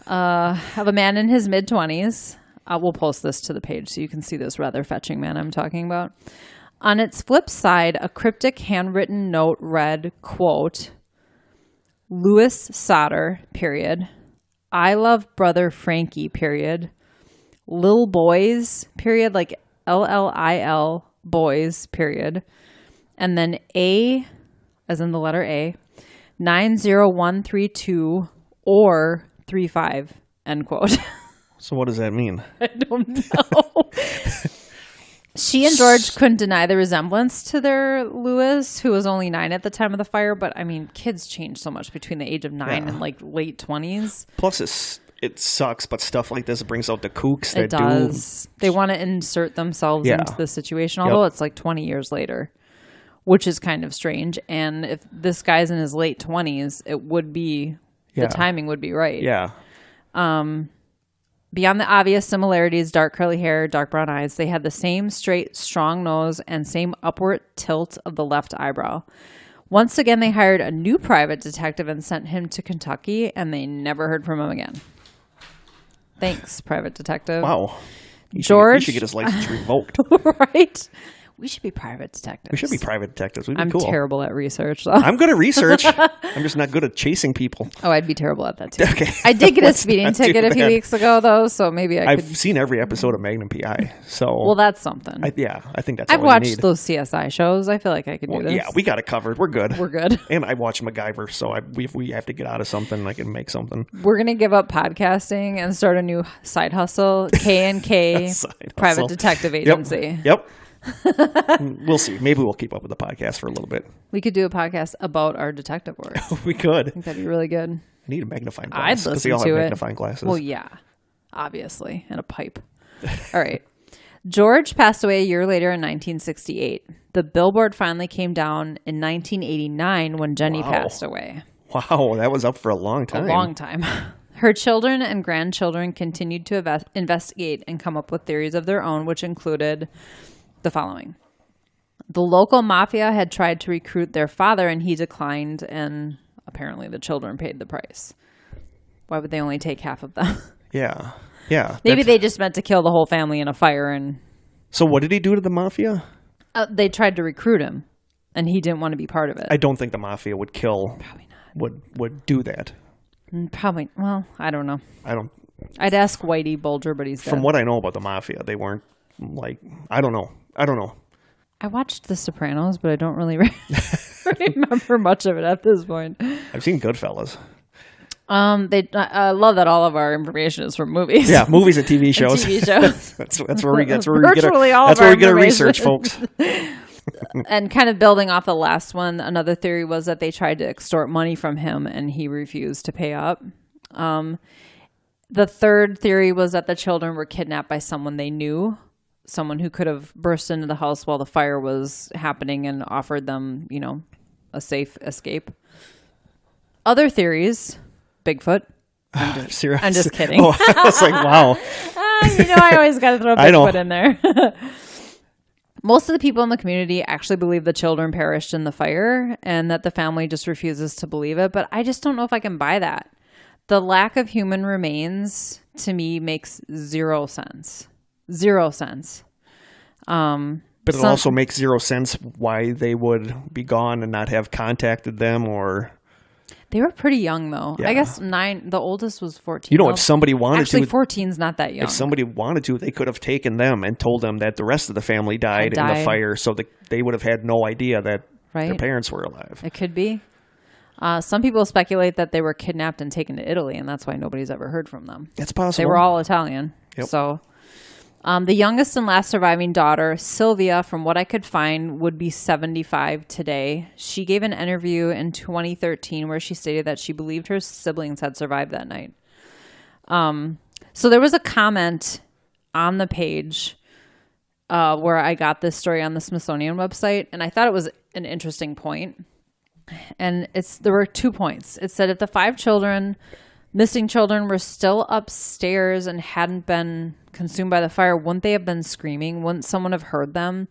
Of a man in his mid-20s. We'll post this to the page so you can see this rather fetching man I'm talking about. On its flip side, a cryptic handwritten note read, quote, "Louis Sodder, period. I love brother Frankie, period. Lil boys, period, like LLIL boys, period. And then A, as in the letter A, 90132 or 35, end quote." So what does that mean? I don't know. She and George couldn't deny the resemblance to their Louis, who was only 9 at the time of the fire. But, I mean, kids change so much between the age of 9 and, like, late 20s. Plus, it sucks, but stuff like this brings out the kooks that it does. They want to insert themselves into the situation, although it's like 20 years later, which is kind of strange. And if this guy's in his late 20s, it would be, the timing would be right. Yeah. Beyond the obvious similarities, dark curly hair, dark brown eyes, they had the same straight, strong nose and same upward tilt of the left eyebrow. Once again, they hired a new private detective and sent him to Kentucky, and they never heard from him again. Thanks, private detective. Wow. George. He should get his license revoked. Right? We should be private detectives. We should be private detectives. We'd be I'm cool. terrible at research, though. I'm good at research. I'm just not good at chasing people. Oh, I'd be terrible at that, too. Okay. I did get a speeding ticket a few weeks ago, though, so maybe I've seen every episode of Magnum P.I., so... Well, that's something. I think that's I've all watched you need. those CSI shows. I feel like I could do this. Yeah, we got it covered. We're good. We're good. And I watch MacGyver, so if we have to get out of something, I can make something. We're going to give up podcasting and start a new side hustle, K&K Private Detective Agency. Yep. We'll see. Maybe we'll keep up with the podcast for a little bit. We could do a podcast about our detective work. We could. I think that'd be really good. I need a magnifying glass. I'd listen they all to have it. magnifying glasses. Well, yeah, obviously, and a pipe. All right. George passed away a year later in 1968. The billboard finally came down in 1989 when Jenny passed away. Wow, that was up for a long time. A long time. Her children and grandchildren continued to investigate and come up with theories of their own, which included the following. The local mafia had tried to recruit their father, and he declined, and apparently the children paid the price. Why would they only take half of them? Yeah. Maybe they just meant to kill the whole family in a fire. And So what did he do to the mafia? They tried to recruit him, and he didn't want to be part of it. I don't think the mafia would kill. Probably not. Would do that. Probably. Well, I don't know. I don't. I'd ask Whitey Bulger, but he's dead. From what I know about the mafia, they weren't like. I don't know. I watched The Sopranos, but I don't really remember much of it at this point. I've seen Goodfellas. I love that all of our information is from movies. Yeah, movies and TV shows. And TV shows. that's where we get our research, folks. And kind of building off the last one, another theory was that they tried to extort money from him and he refused to pay up. The third theory was that the children were kidnapped by someone they knew, someone who could have burst into the house while the fire was happening and offered them, a safe escape. Other theories, Bigfoot. I'm just kidding. Oh, I was like, wow. I always got to throw Bigfoot in there. Most of the people in the community actually believe the children perished in the fire and that the family just refuses to believe it. But I just don't know if I can buy that. The lack of human remains to me makes zero sense. Zero sense. But it also makes zero sense why they would be gone and not have contacted them or... They were pretty young, though. Yeah. I guess 9. The oldest was 14. If somebody wanted actually, to... 14's not that young. If somebody wanted to, they could have taken them and told them that the rest of the family died in the fire, so that they would have had no idea that their parents were alive. It could be. Some people speculate that they were kidnapped and taken to Italy, and that's why nobody's ever heard from them. That's possible. They were all Italian. Yep. So... the youngest and last surviving daughter, Sylvia, from what I could find, would be 75 today. She gave an interview in 2013 where she stated that she believed her siblings had survived that night. So there was a comment on the page where I got this story on the Smithsonian website, and I thought it was an interesting point. And there were 2 points. It said if the 5 missing children were still upstairs and hadn't been consumed by the fire, wouldn't they have been screaming? Wouldn't someone have heard them?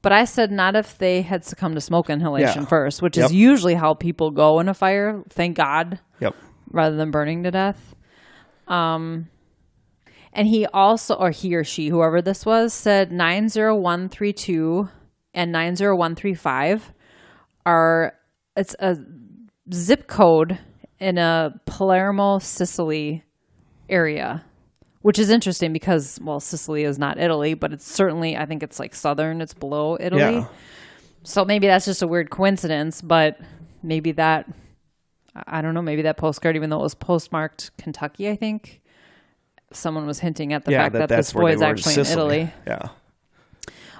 But I said not if they had succumbed to smoke inhalation first, which is usually how people go in a fire, thank God, rather than burning to death. And he also, or he or she, whoever this was, said 90132 and 90135 it's a zip code in a Palermo, Sicily area, which is interesting because, Sicily is not Italy, but it's certainly, I think it's like southern, it's below Italy. Yeah. So maybe that's just a weird coincidence, but maybe I don't know, maybe that postcard, even though it was postmarked Kentucky, I think, someone was hinting at the fact that this boy is actually in Italy. Yeah.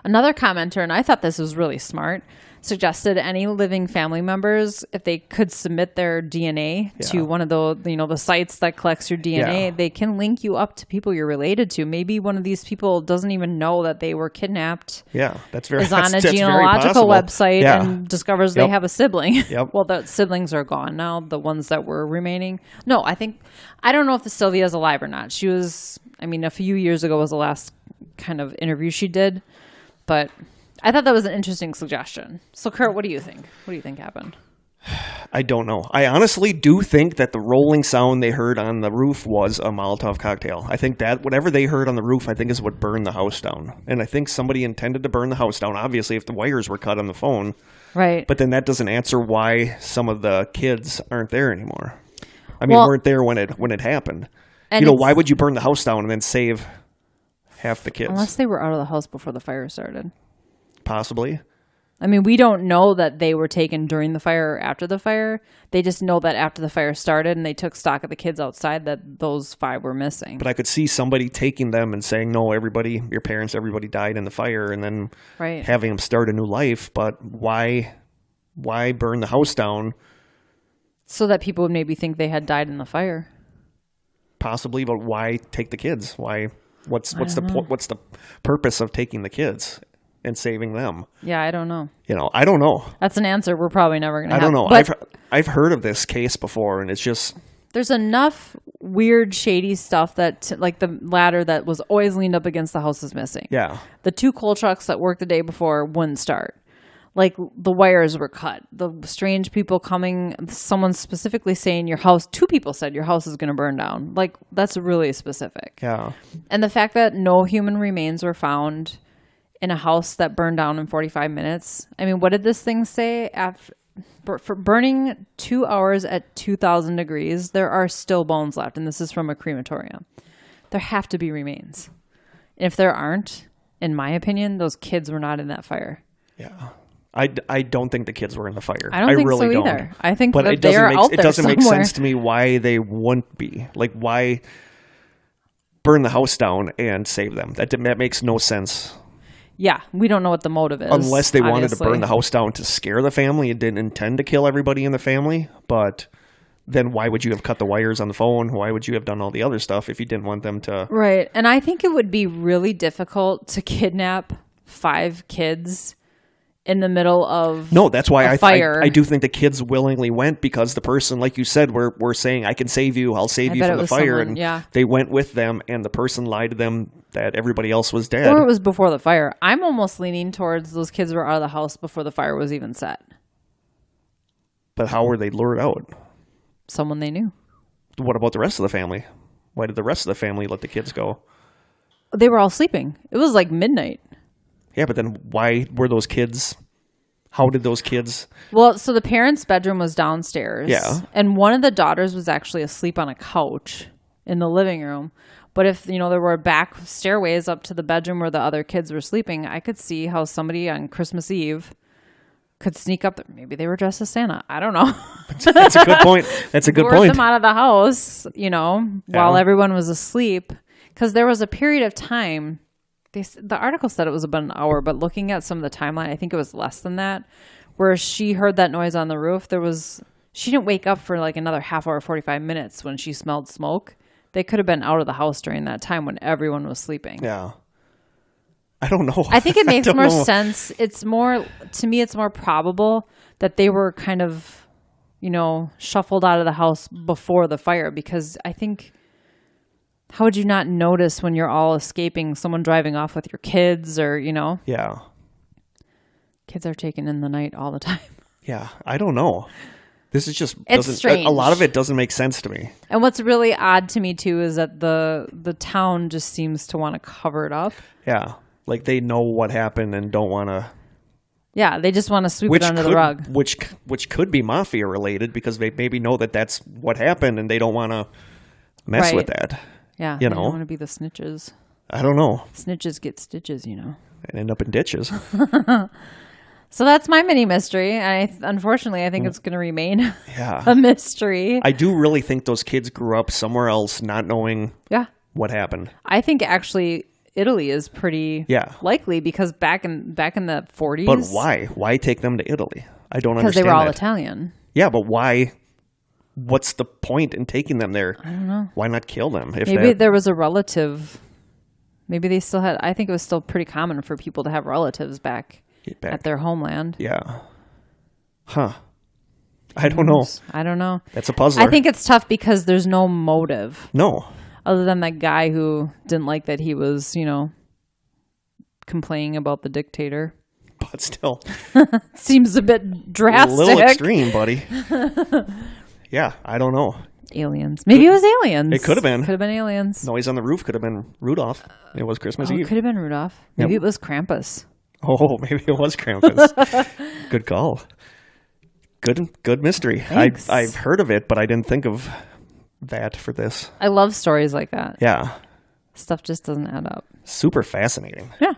Another commenter, and I thought this was really smart, suggested any living family members, if they could submit their DNA to one of the sites that collects your DNA, they can link you up to people you're related to. Maybe one of these people doesn't even know that they were kidnapped. Yeah, that's on a genealogical website and discovers they have a sibling. Yep. Well, the siblings are gone now, the ones that were remaining. No, I don't know if the Sylvia is alive or not. She was, a few years ago was the last kind of interview she did, but I thought that was an interesting suggestion. So, Kurt, what do you think? What do you think happened? I don't know. I honestly do think that the rolling sound they heard on the roof was a Molotov cocktail. I think that whatever they heard on the roof, I think is what burned the house down. And I think somebody intended to burn the house down, obviously, if the wires were cut on the phone. Right. But then that doesn't answer why some of the kids aren't there anymore. I mean, weren't there when it happened. And why would you burn the house down and then save half the kids? Unless they were out of the house before the fire started. Possibly. I mean, we don't know that they were taken during the fire or after the fire. They just know that after the fire started and they took stock of the kids outside, that those 5 were missing. But I could see somebody taking them and saying, no, everybody, your parents, everybody died in the fire, and then having them start a new life. But why burn the house down? So that people would maybe think they had died in the fire. Possibly, but why take the kids? What's the purpose of taking the kids and saving them? Yeah, I don't know. I don't know. That's an answer we're probably never going to have. I don't know. But I've heard of this case before, and it's just... There's enough weird, shady stuff that, like the ladder that was always leaned up against the house is missing. Yeah. The 2 coal trucks that worked the day before wouldn't start. Like, the wires were cut. The strange people coming, someone specifically saying your house, 2 people said your house is going to burn down. Like, that's really specific. Yeah. And the fact that no human remains were found in a house that burned down in 45 minutes. I mean, what did this thing say? For burning 2 hours at 2,000 degrees, there are still bones left. And this is from a crematorium. There have to be remains. And if there aren't, in my opinion, those kids were not in that fire. Yeah. I don't think the kids were in the fire. I don't think really so either. I think but that they are out there it doesn't somewhere. make sense to me why they wouldn't be. Like, why burn the house down and save them? That makes no sense. Yeah, we don't know what the motive is. Unless they wanted to burn the house down to scare the family and didn't intend to kill everybody in the family. But then why would you have cut the wires on the phone? Why would you have done all the other stuff if you didn't want them to... Right. And I think it would be really difficult to kidnap 5 kids in the middle of that's why fire. I do think the kids willingly went, because the person, like you said, we're saying, I can save you, I'll save you from the fire. They went with them, and the person lied to them that everybody else was dead. Or it was before the fire. I'm almost leaning towards those kids were out of the house before the fire was even set. But how were they lured out? Someone they knew. What about the rest of the family? Why did the rest of the family let the kids go? They were all sleeping. It was like midnight. Yeah, but then why were those kids... How did those kids... Well, so the parents' bedroom was downstairs. Yeah. And one of the daughters was actually asleep on a couch in the living room. But if, there were back stairways up to the bedroom where the other kids were sleeping, I could see how somebody on Christmas Eve could sneak up there. Maybe they were dressed as Santa. I don't know. That's a good point. That's a good point. Lured them out of the house, while everyone was asleep. Because there was a period of time... The article said it was about an hour, but looking at some of the timeline, I think it was less than that, where she heard that noise on the roof. She didn't wake up for like another half hour, 45 minutes when she smelled smoke. They could have been out of the house during that time when everyone was sleeping. Yeah. I don't know. I think it makes more sense. To me, it's more probable that they were kind of, shuffled out of the house before the fire, because I think... How would you not notice when you're all escaping, someone driving off with your kids or, Yeah. Kids are taken in the night all the time. Yeah, I don't know. This is just... It's strange. A lot of it doesn't make sense to me. And what's really odd to me, too, is that the town just seems to want to cover it up. Yeah, like they know what happened and don't want to... Yeah, they just want to sweep it under the rug. Which could be mafia related, because they maybe know that that's what happened and they don't want to mess with that. Yeah, they don't want to be the snitches. I don't know. Snitches get stitches, And end up in ditches. So that's my mini mystery. Unfortunately, I think it's going to remain a mystery. I do really think those kids grew up somewhere else not knowing what happened. I think actually Italy is pretty likely, because back in the 40s. But why? Why take them to Italy? I don't understand because they were all Italian. Yeah, but why? What's the point in taking them there? I don't know. Why not kill them? Maybe there was a relative. Maybe they still had... I think it was still pretty common for people to have relatives back at their homeland. Yeah. Huh. I don't know. I don't know. That's a puzzler. I think it's tough because there's no motive. No. Other than that guy who didn't like that he was, complaining about the dictator. but still. Seems a bit drastic. A little extreme, buddy. Yeah, I don't know. Aliens. Maybe it was aliens. It could have been. Could have been aliens. Noise on the roof could have been Rudolph. It was Christmas Eve. It could have been Rudolph. Maybe it was Krampus. Oh, maybe it was Krampus. Good call. Good mystery. I've heard of it, but I didn't think of that for this. I love stories like that. Yeah. Stuff just doesn't add up. Super fascinating. Yeah.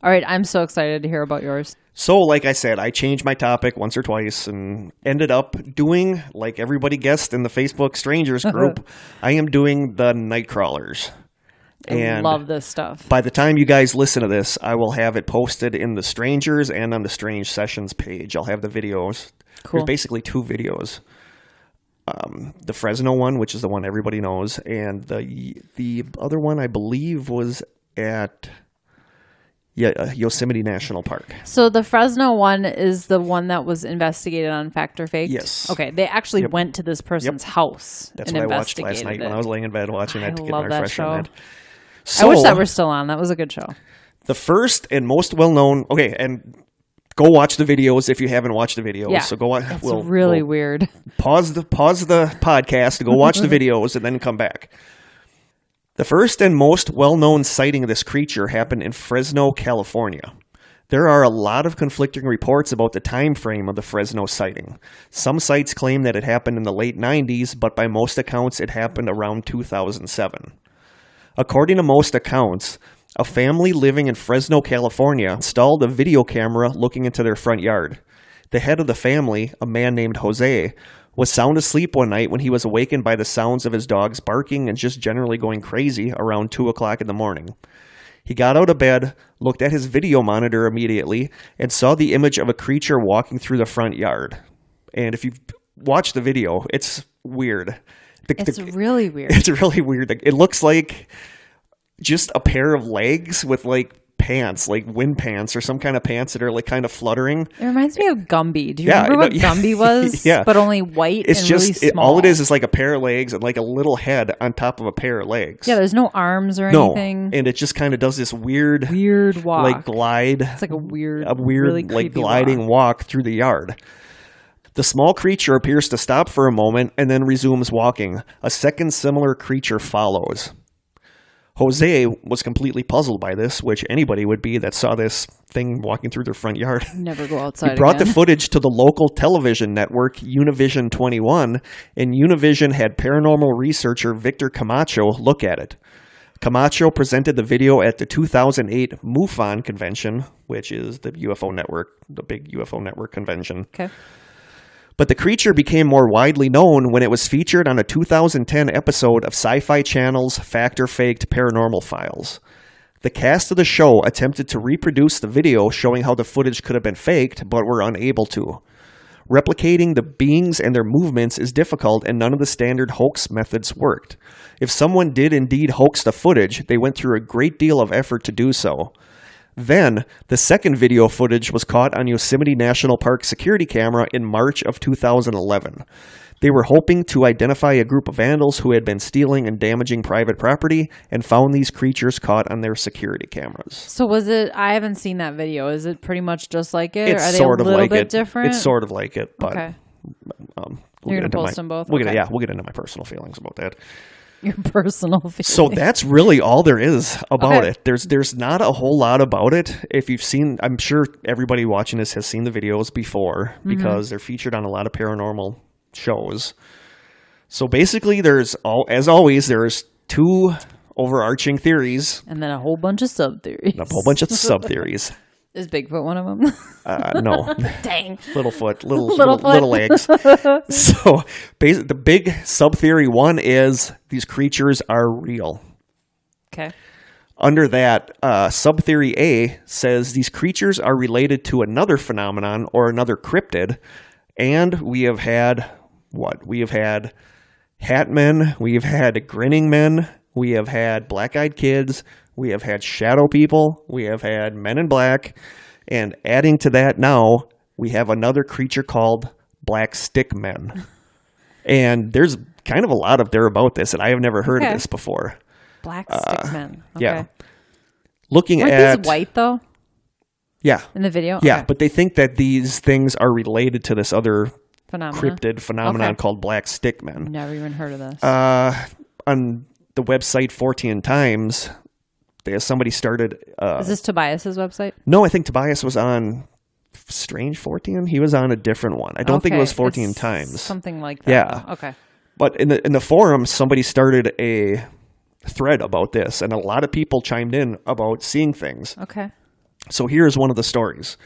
All right. I'm so excited to hear about yours. So, like I said, I changed my topic once or twice and ended up doing, like everybody guessed in the Facebook Strangers group, I am doing the Nightcrawlers. I love this stuff. By the time you guys listen to this, I will have it posted in the Strangers and on the Strange Sessions page. I'll have the videos. Cool. There's basically 2 videos. The Fresno one, which is the one everybody knows, and the other one I believe was at Yosemite National Park. So the Fresno one is the one that was investigated on Fact or Faked? Yes. Okay, they actually went to this person's house. That's what I watched last night when I was laying in bed watching that to get my refresher on that. So, I wish that were still on. That was a good show. The first and most well-known... Okay, and go watch the videos if you haven't watched the videos. Yeah, so go watch. It's really weird. Pause the podcast, go watch the videos, and then come back. The first and most well-known sighting of this creature happened in Fresno, California. There are a lot of conflicting reports about the time frame of the Fresno sighting. Some sites claim that it happened in the late 90s, but by most accounts it happened around 2007. According to most accounts, a family living in Fresno, California, installed a video camera looking into their front yard. The head of the family, a man named Jose, was sound asleep one night when he was awakened by the sounds of his dogs barking and just generally going crazy around 2 o'clock in the morning. He got out of bed, looked at his video monitor immediately, and saw the image of a creature walking through the front yard. And if you watch the video, it's weird. It's really weird. It's really weird. It looks like just a pair of legs with like pants, like wind pants or some kind of pants that are like kind of fluttering. It reminds me of Gumby. Do you remember what Gumby was? Yeah. But only white and really small. All it is like a pair of legs and like a little head on top of a pair of legs. Yeah, there's no arms or anything. And it just kind of does this weird walk. Like glide. It's like a weird really like gliding walk through the yard. The small creature appears to stop for a moment and then resumes walking. A second similar creature follows. Jose was completely puzzled by this, which anybody would be that saw this thing walking through their front yard. Never go outside. He brought the footage to the local television network, Univision 21, and Univision had paranormal researcher Victor Camacho look at it. Camacho presented the video at the 2008 MUFON convention, which is the UFO network, the big UFO network convention. Okay. But the creature became more widely known when it was featured on a 2010 episode of Sci-Fi Channel's Fact or Faked Paranormal Files. The cast of the show attempted to reproduce the video showing how the footage could have been faked, but were unable to. Replicating the beings and their movements is difficult, and none of the standard hoax methods worked. If someone did indeed hoax the footage, they went through a great deal of effort to do so. Then, the second video footage was caught on Yosemite National Park security camera in March of 2011. They were hoping to identify a group of vandals who had been stealing and damaging private property and found these creatures caught on their security cameras. So was it, I haven't seen that video. Is it pretty much just like it? It's or are they sort a of little like bit it. different? It's sort of like it, but okay. We'll You're going to post them both? We'll get into my personal feelings about that. Your personal feelings. So that's really all there is about it. There's not a whole lot about it. If you've seen, I'm sure everybody watching this has seen the videos before because they're featured on a lot of paranormal shows. So basically, as always, there's 2 overarching theories. And then a whole bunch of sub-theories. Is Bigfoot one of them? No. Dang. Littlefoot. Little legs. So the big sub-theory 1 is these creatures are real. Okay. Under that, sub-theory A says these creatures are related to another phenomenon or another cryptid. And we have had, what? We have had hat men. We have had grinning men. We have had black-eyed kids. We have had shadow people. We have had men in black. And adding to that now, we have another creature called black stick men. And there's kind of a lot up there about this, and I have never heard of this before. Black stick men. Okay. Yeah. Looking Weren't at... these white, though? Yeah. In the video? Yeah, okay. but they think that these things are related to this other cryptid phenomenon called black stick men. Never even heard of this. On the website 14 Times, somebody started... Is this Tobias's website? No, I think Tobias was on Strange 14. He was on a different one. I don't think it was 14 Times. Something like that. Yeah. Okay. But in the forum, somebody started a thread about this, and a lot of people chimed in about seeing things. Okay. So here's one of the stories.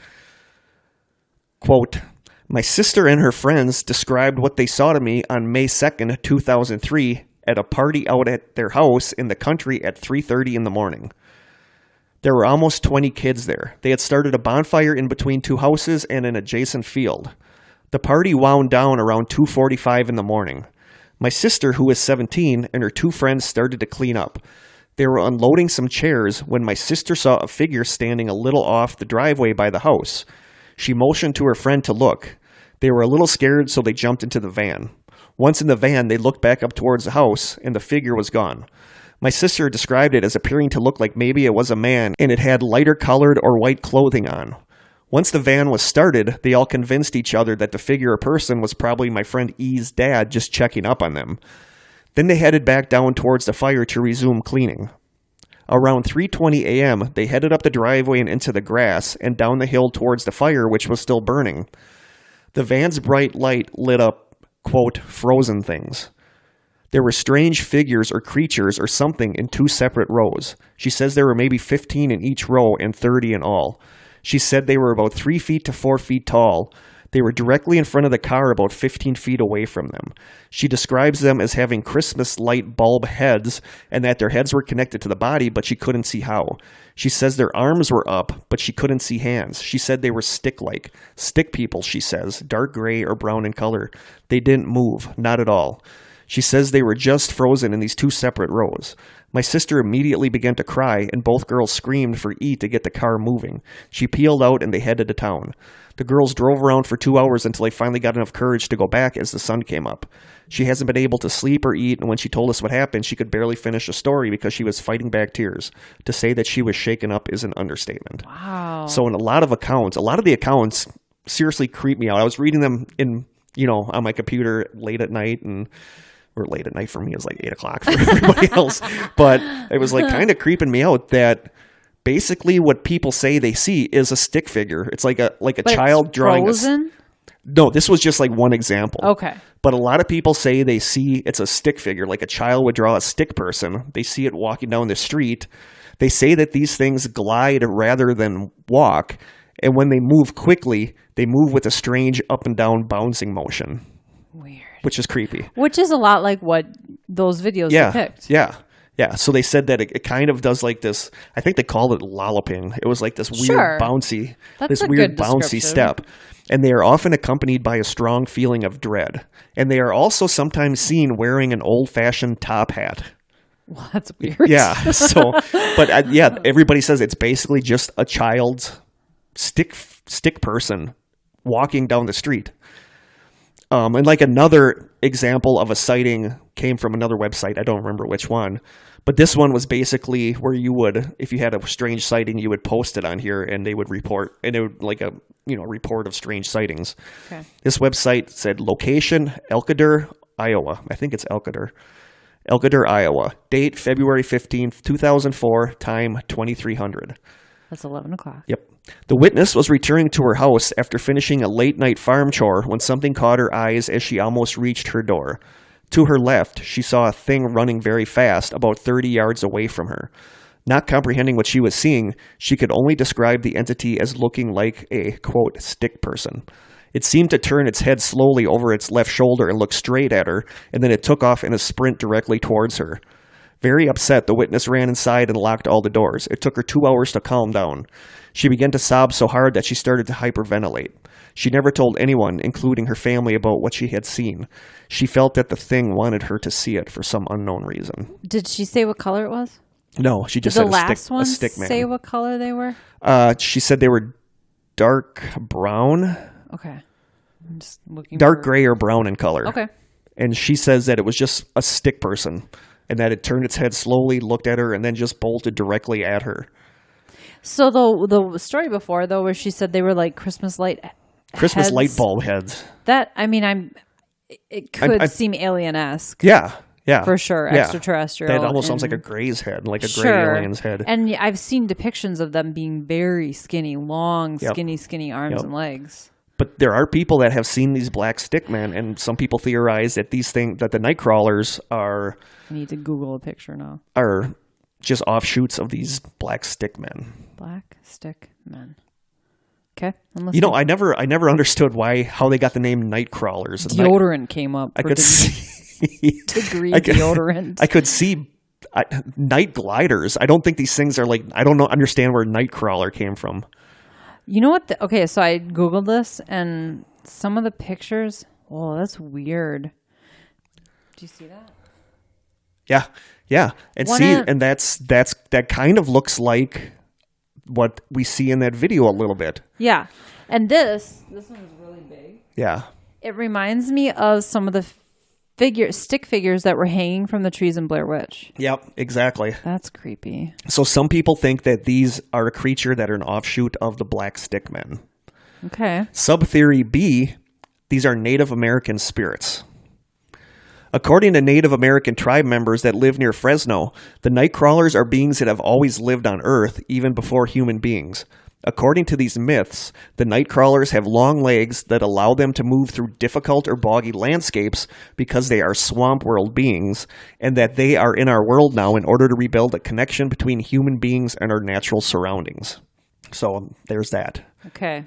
Quote, my sister and her friends described what they saw to me on May 2nd, 2003, at a party out at their house in the country at 3:30 in the morning. There were almost 20 kids there. They had started a bonfire in between two houses and an adjacent field. The party wound down around 2:45 in the morning. My sister, who was 17, and her two friends started to clean up. They were unloading some chairs when my sister saw a figure standing a little off the driveway by the house. She motioned to her friend to look. They were a little scared, so they jumped into the van. Once in the van, they looked back up towards the house, and the figure was gone. My sister described it as appearing to look like maybe it was a man, and it had lighter colored or white clothing on. Once the van was started, they all convinced each other that the figure or person was probably my friend E's dad just checking up on them. Then they headed back down towards the fire to resume cleaning. Around 3:20 a.m., they headed up the driveway and into the grass and down the hill towards the fire, which was still burning. The van's bright light lit up, quote, frozen things. There were strange figures or creatures or something in two separate rows. She says there were maybe 15 in each row and 30 in all. She said they were about 3 feet to 4 feet tall. They were directly in front of the car about 15 feet away from them. She describes them as having Christmas light bulb heads and that their heads were connected to the body, but she couldn't see how. She says their arms were up, but she couldn't see hands. She said they were stick-like. Stick people, she says, dark gray or brown in color. They didn't move, not at all. She says they were just frozen in these two separate rows. My sister immediately began to cry, and both girls screamed for E to get the car moving. She peeled out, and they headed to town. The girls drove around for 2 hours until they finally got enough courage to go back as the sun came up. She hasn't been able to sleep or eat, and when she told us what happened, she could barely finish a story because she was fighting back tears. To say that she was shaken up is an understatement. Wow. So in a lot of the accounts seriously creep me out. I was reading them on my computer late at night, or late at night for me is like 8 o'clock for everybody else. But it was like kind of creeping me out that basically what people say they see is a stick figure. It's like a child drawing frozen? No, this was just like one example. Okay. But a lot of people say they see it's a stick figure, like a child would draw a stick person. They see it walking down the street. They say that these things glide rather than walk. And when they move quickly, they move with a strange up and down bouncing motion. Weird. Which is creepy. Which is a lot like what those videos depict. Yeah. So they said that it kind of does like this, I think they called it lolloping. It was like this weird bouncy, step. And they are often accompanied by a strong feeling of dread. And they are also sometimes seen wearing an old-fashioned top hat. Well, that's weird. Yeah. So, but everybody says it's basically just a child's stick person walking down the street. And like another example of a sighting came from another website. I don't remember which one. But this one was basically where you would, if you had a strange sighting, you would post it on here and they would report, and it would like a report of strange sightings. Okay. This website said location, Elkader, Iowa. I think it's Elkader, Iowa. Date, February 15th, 2004. Time, 2300. That's 11 o'clock. Yep. The witness was returning to her house after finishing a late-night farm chore when something caught her eyes as she almost reached her door. To her left, she saw a thing running very fast, about 30 yards away from her. Not comprehending what she was seeing, she could only describe the entity as looking like a, quote, stick person. It seemed to turn its head slowly over its left shoulder and look straight at her, and then it took off in a sprint directly towards her. Very upset, the witness ran inside and locked all the doors. It took her 2 hours to calm down. She began to sob so hard that she started to hyperventilate. She never told anyone, including her family, about what she had seen. She felt that the thing wanted her to see it for some unknown reason. Did she say what color it was? No, she just said a stick man. Say what color they were? She said they were dark brown. Okay. I'm just looking dark gray or brown in color. Okay. And she says that it was just a stick person and that it turned its head slowly, looked at her, and then just bolted directly at her. So the story before, though, where she said they were like Christmas light bulb heads. That, I mean, it could seem alien-esque. Yeah. Yeah. For sure. Yeah. Extraterrestrial. That almost sounds like a gray's head, like a gray alien's head. And I've seen depictions of them being very skinny, long, skinny arms and legs. But there are people that have seen these black stick men, and some people theorize that that the Nightcrawlers are... I need to Google a picture now. Are just offshoots of these black stick men. Black stick men. Okay. I never understood how they got the name Nightcrawlers. Deodorant came up. I could see... deodorant. I could see night gliders. I don't think these things are like... I don't understand where Nightcrawler came from. You know what? Okay, so I Googled this, and some of the pictures... Oh, that's weird. Do you see that? Yeah. And that kind of looks like what we see in that video a little bit. Yeah. And this one's really big. Yeah. It reminds me of some of the stick figures that were hanging from the trees in Blair Witch. Yep, exactly. That's creepy. So some people think that these are a creature that are an offshoot of the black stick men. Okay. Sub-theory B, these are Native American spirits. According to Native American tribe members that live near Fresno, the Nightcrawlers are beings that have always lived on Earth, even before human beings. According to these myths, the Nightcrawlers have long legs that allow them to move through difficult or boggy landscapes because they are swamp world beings, and that they are in our world now in order to rebuild a connection between human beings and our natural surroundings. So there's that. Okay.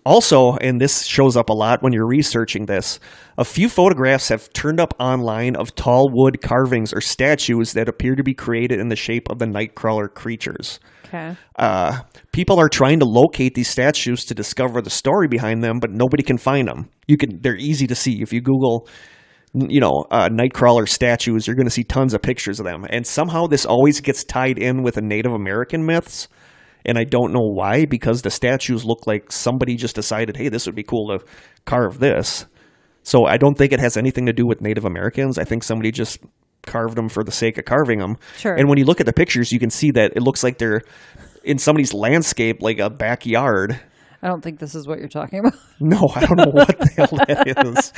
Also, and this shows up a lot when you're researching this, a few photographs have turned up online of tall wood carvings or statues that appear to be created in the shape of the Nightcrawler creatures. Okay. People are trying to locate these statues to discover the story behind them, but nobody can find them. They're easy to see. If you Google, Nightcrawler statues, you're going to see tons of pictures of them. And somehow this always gets tied in with the Native American myths. And I don't know why, because the statues look like somebody just decided, hey, this would be cool to carve this. So I don't think it has anything to do with Native Americans. I think somebody just carved them for the sake of carving them. Sure. And when you look at the pictures, you can see that it looks like they're in somebody's landscape, like a backyard. I don't think this is what you're talking about. No, I don't know what the hell that is.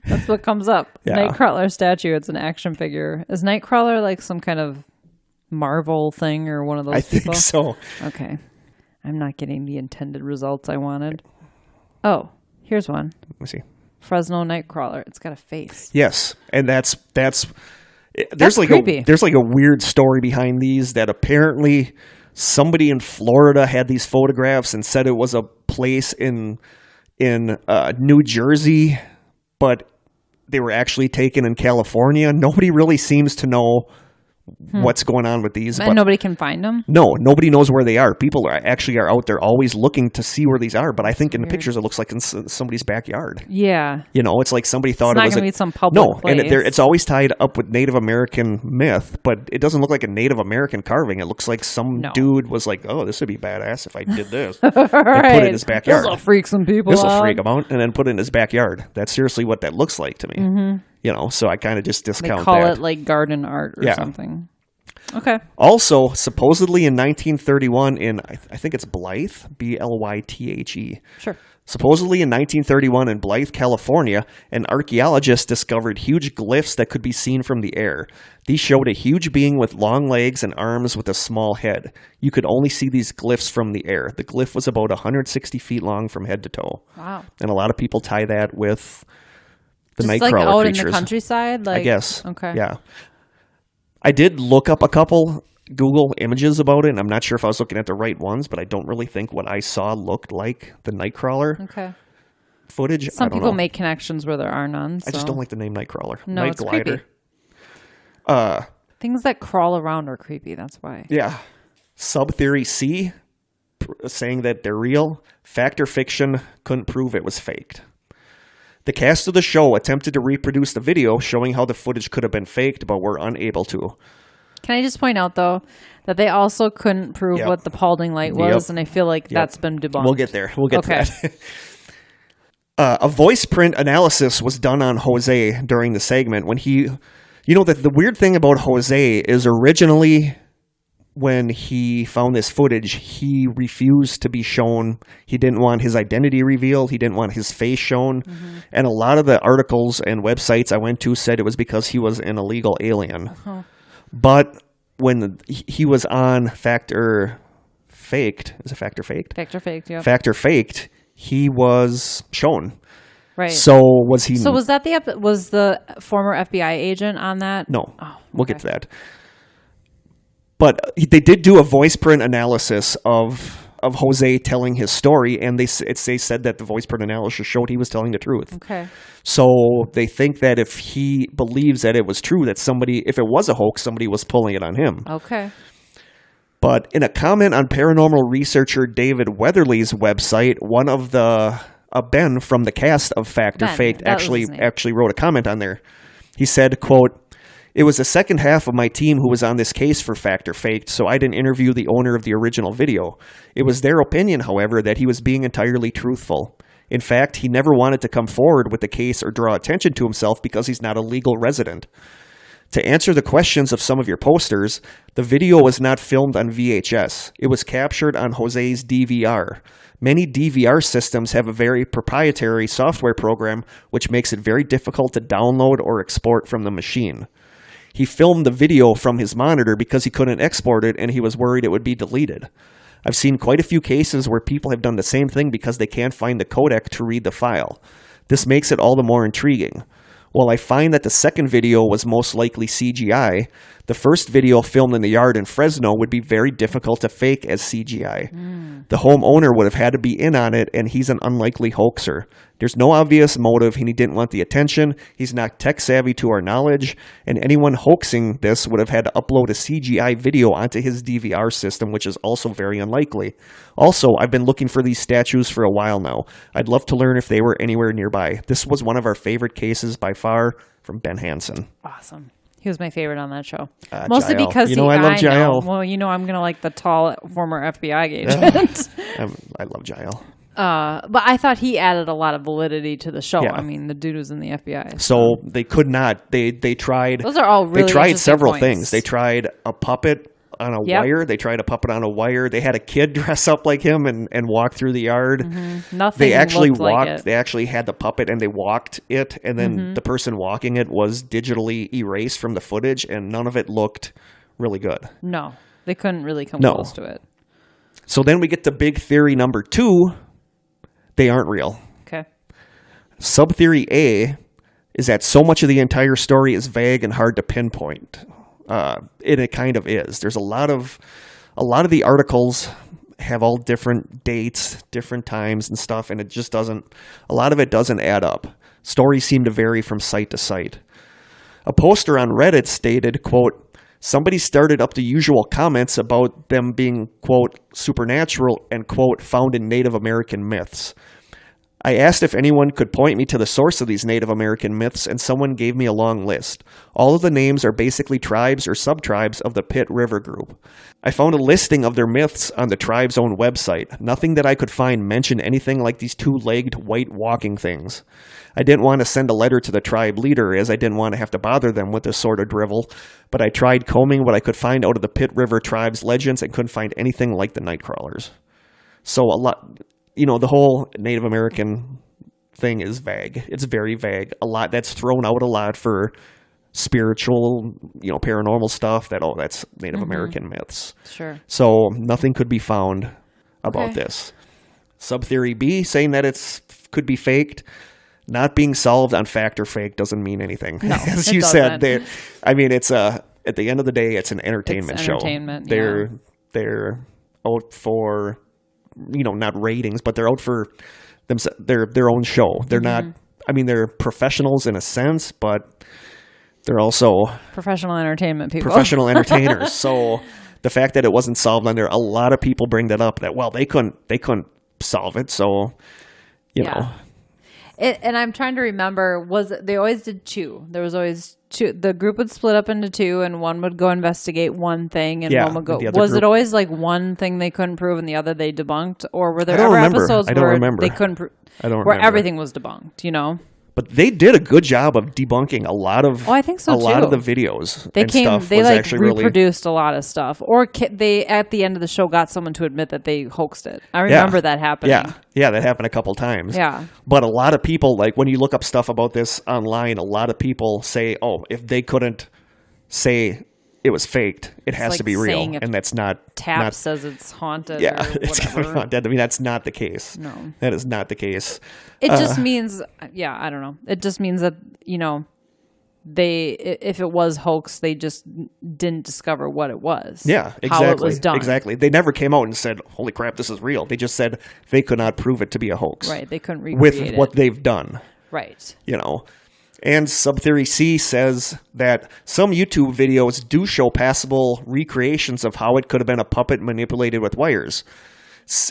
That's what comes up. Yeah. Nightcrawler statue. It's an action figure. Is Nightcrawler like some kind of Marvel thing or one of those people? I think so. Okay. I'm not getting the intended results I wanted. Oh, here's one. Let me see. Fresno Nightcrawler. It's got a face. Yes, and there's creepy. There's like a weird story behind these that apparently somebody in Florida had these photographs and said it was a place in New Jersey, but they were actually taken in California. Nobody really seems to know what's going on with these. And nobody can find them? No, nobody knows where they are. People are out there always looking to see where these are, but I think in the pictures it looks like in somebody's backyard. Yeah. It's like somebody thought it was going to be some public place. And it's always tied up with Native American myth, but it doesn't look like a Native American carving. It looks like some dude was like, oh, this would be badass if I did this. And put it in his backyard. This will freak some people out. This will freak them out, and then put it in his backyard. That's seriously what that looks like to me. Mm-hmm. So I kind of just discount that. They call it like garden art or something. Okay. Also, supposedly in 1931 in, I think it's Blythe, Blythe. Sure. Supposedly in 1931 in Blythe, California, an archaeologist discovered huge glyphs that could be seen from the air. These showed a huge being with long legs and arms with a small head. You could only see these glyphs from the air. The glyph was about 160 feet long from head to toe. Wow. And a lot of people tie that with the Nightcrawler creatures. Just like out in the countryside? I guess. Okay. Yeah. I did look up a couple Google images about it, and I'm not sure if I was looking at the right ones, but I don't really think what I saw looked like the Nightcrawler footage. Some people make connections where there are none. So. I just don't like the name Nightcrawler. No, Night glider. Creepy. Things that crawl around are creepy. That's why. Yeah. Sub-theory C, saying that they're real. Fact or fiction, couldn't prove it was faked. The cast of the show attempted to reproduce the video showing how the footage could have been faked, but were unable to. Can I just point out, though, that they also couldn't prove what the Paulding light was, and I feel like that's been debunked. We'll get there. We'll get to that. A voice print analysis was done on Jose during the segment when he... the weird thing about Jose is originally when he found this footage, he refused to be shown. He didn't want his identity revealed. He didn't want his face shown. Mm-hmm. And a lot of the articles and websites I went to said it was because he was an illegal alien. Uh-huh. But when he was on Factor Faked, is it Factor Faked? Factor Faked, yeah. Factor Faked, he was shown. Right. So was he? So was that was the former FBI agent on that? No. Oh, okay. We'll get to that. But they did do a voice print analysis of Jose telling his story, and they said that the voice print analysis showed he was telling the truth. Okay. So they think that if he believes that it was true, that if it was a hoax, somebody was pulling it on him. Okay. But in a comment on paranormal researcher David Weatherly's website, one of Ben from the cast of Factor Faked actually wrote a comment on there. He said, quote, "It was the second half of my team who was on this case for Factor Faked, so I didn't interview the owner of the original video. It was their opinion, however, that he was being entirely truthful. In fact, he never wanted to come forward with the case or draw attention to himself because he's not a legal resident. To answer the questions of some of your posters, the video was not filmed on VHS. It was captured on Jose's DVR. Many DVR systems have a very proprietary software program which makes it very difficult to download or export from the machine. He filmed the video from his monitor because he couldn't export it and he was worried it would be deleted. I've seen quite a few cases where people have done the same thing because they can't find the codec to read the file. This makes it all the more intriguing. While I find that the second video was most likely CGI, the first video filmed in the yard in Fresno would be very difficult to fake as CGI. The homeowner would have had to be in on it, and he's an unlikely hoaxer. There's no obvious motive, and he didn't want the attention. He's not tech-savvy to our knowledge, and anyone hoaxing this would have had to upload a CGI video onto his DVR system, which is also very unlikely. Also, I've been looking for these statues for a while now. I'd love to learn if they were anywhere nearby. This was one of our favorite cases by far, from Ben Hansen." Awesome. He was my favorite on that show. Mostly Jael. because I love Jael. Well, I'm going to like the tall former FBI agent. I love Jael. But I thought he added a lot of validity to the show. Yeah. I mean, the dude was in the FBI. So they could not. They tried. Those are all really. They tried several points. things. They tried a puppet on a wire. They tried a puppet on a wire. They had a kid dress up like him and walk through the yard. Mm-hmm. Nothing. They actually walked. Like it. They actually had the puppet and they walked it, and then the person walking it was digitally erased from the footage, and none of it looked really good. No, they couldn't really come close to it. So then we get to big theory number 2. They aren't real. Okay. Sub-theory A is that so much of the entire story is vague and hard to pinpoint. And it kind of is. There's a lot of the articles have all different dates, different times and stuff, and a lot of it doesn't add up. Stories seem to vary from site to site. A poster on Reddit stated, quote, "Somebody started up the usual comments about them being, quote, supernatural and, quote, found in Native American myths. I asked if anyone could point me to the source of these Native American myths, and someone gave me a long list. All of the names are basically tribes or sub-tribes of the Pitt River group. I found a listing of their myths on the tribe's own website. Nothing that I could find mentioned anything like these 2-legged white walking things. I didn't want to send a letter to the tribe leader, as I didn't want to have to bother them with this sort of drivel, but I tried combing what I could find out of the Pitt River tribe's legends and couldn't find anything like the Nightcrawlers." So a lot... the whole Native American thing is vague. It's very vague. A lot that's thrown out a lot for spiritual, paranormal stuff. That's Native American myths. Sure. So nothing could be found about this. Sub-theory B, saying that could be faked. Not being solved on fact or fake doesn't mean anything. No, as you said, it's at the end of the day, it's an entertainment show. They're out for, not ratings, but they're out for their own show. They're not. I mean, they're professionals in a sense, but they're also professional entertainment people, professional entertainers. So the fact that it wasn't solved on there, a lot of people bring that up. That they couldn't solve it. So you know. And I'm trying to remember, they always did 2. There was always 2. The group would split up into 2, and one would go investigate one thing, and one would go. Was it always like one thing they couldn't prove, and the other they debunked, or were there ever episodes where they couldn't prove, where everything was debunked? But they did a good job of debunking a lot of. I think so a too. lot of the videos. They reproduced really... a lot of stuff, or they at the end of the show got someone to admit that they hoaxed it. I remember that happening. Yeah, that happened a couple times. Yeah, but a lot of people, like when you look up stuff about this online, a lot of people say, "Oh, if they couldn't say it was faked, it has to be real," and that's not. Tap says it's haunted. Yeah, or it's haunted. I mean, that's not the case. No, that is not the case. It just means, I don't know. It just means that if it was hoax, they just didn't discover what it was. Yeah, exactly. How it was done. Exactly. They never came out and said, "Holy crap, this is real." They just said they could not prove it to be a hoax. Right. They couldn't recreate with what they've done. Right. And Subtheory C says that some YouTube videos do show passable recreations of how it could have been a puppet manipulated with wires.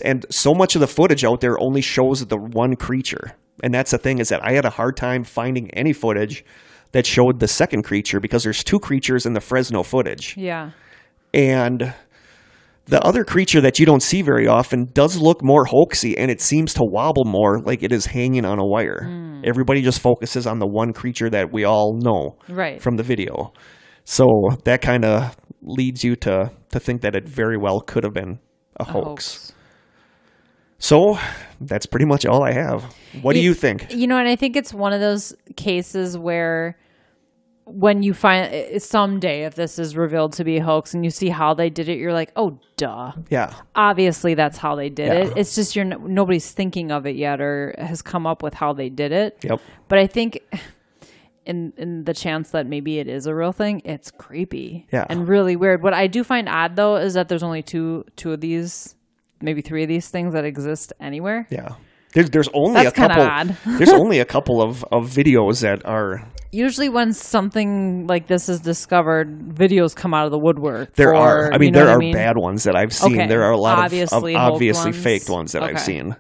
And so much of the footage out there only shows the one creature. And that's the thing, is that I had a hard time finding any footage that showed the second creature, because there's two creatures in the Fresno footage. Yeah. And the other creature that you don't see very often does look more hoaxy, and it seems to wobble more like it is hanging on a wire. Everybody just focuses on the one creature that we all know from the video. So that kind of leads you to think that it very well could have been a hoax. So that's pretty much all I have. What do you think? And I think it's one of those cases where when you find someday, if this is revealed to be a hoax and you see how they did it, you're like, oh, duh. Yeah. Obviously, that's how they did it. It's just nobody's thinking of it yet or has come up with how they did it. Yep. But I think in the chance that maybe it is a real thing, it's creepy and really weird. What I do find odd, though, is that there's only two of these, maybe three of these things that exist anywhere. Yeah. There's only a couple. Odd. There's only a couple of videos that are. Usually, when something like this is discovered, videos come out of the woodwork. There are. I mean, there are bad ones that I've seen. Okay. There are a lot of obviously faked ones that I've seen.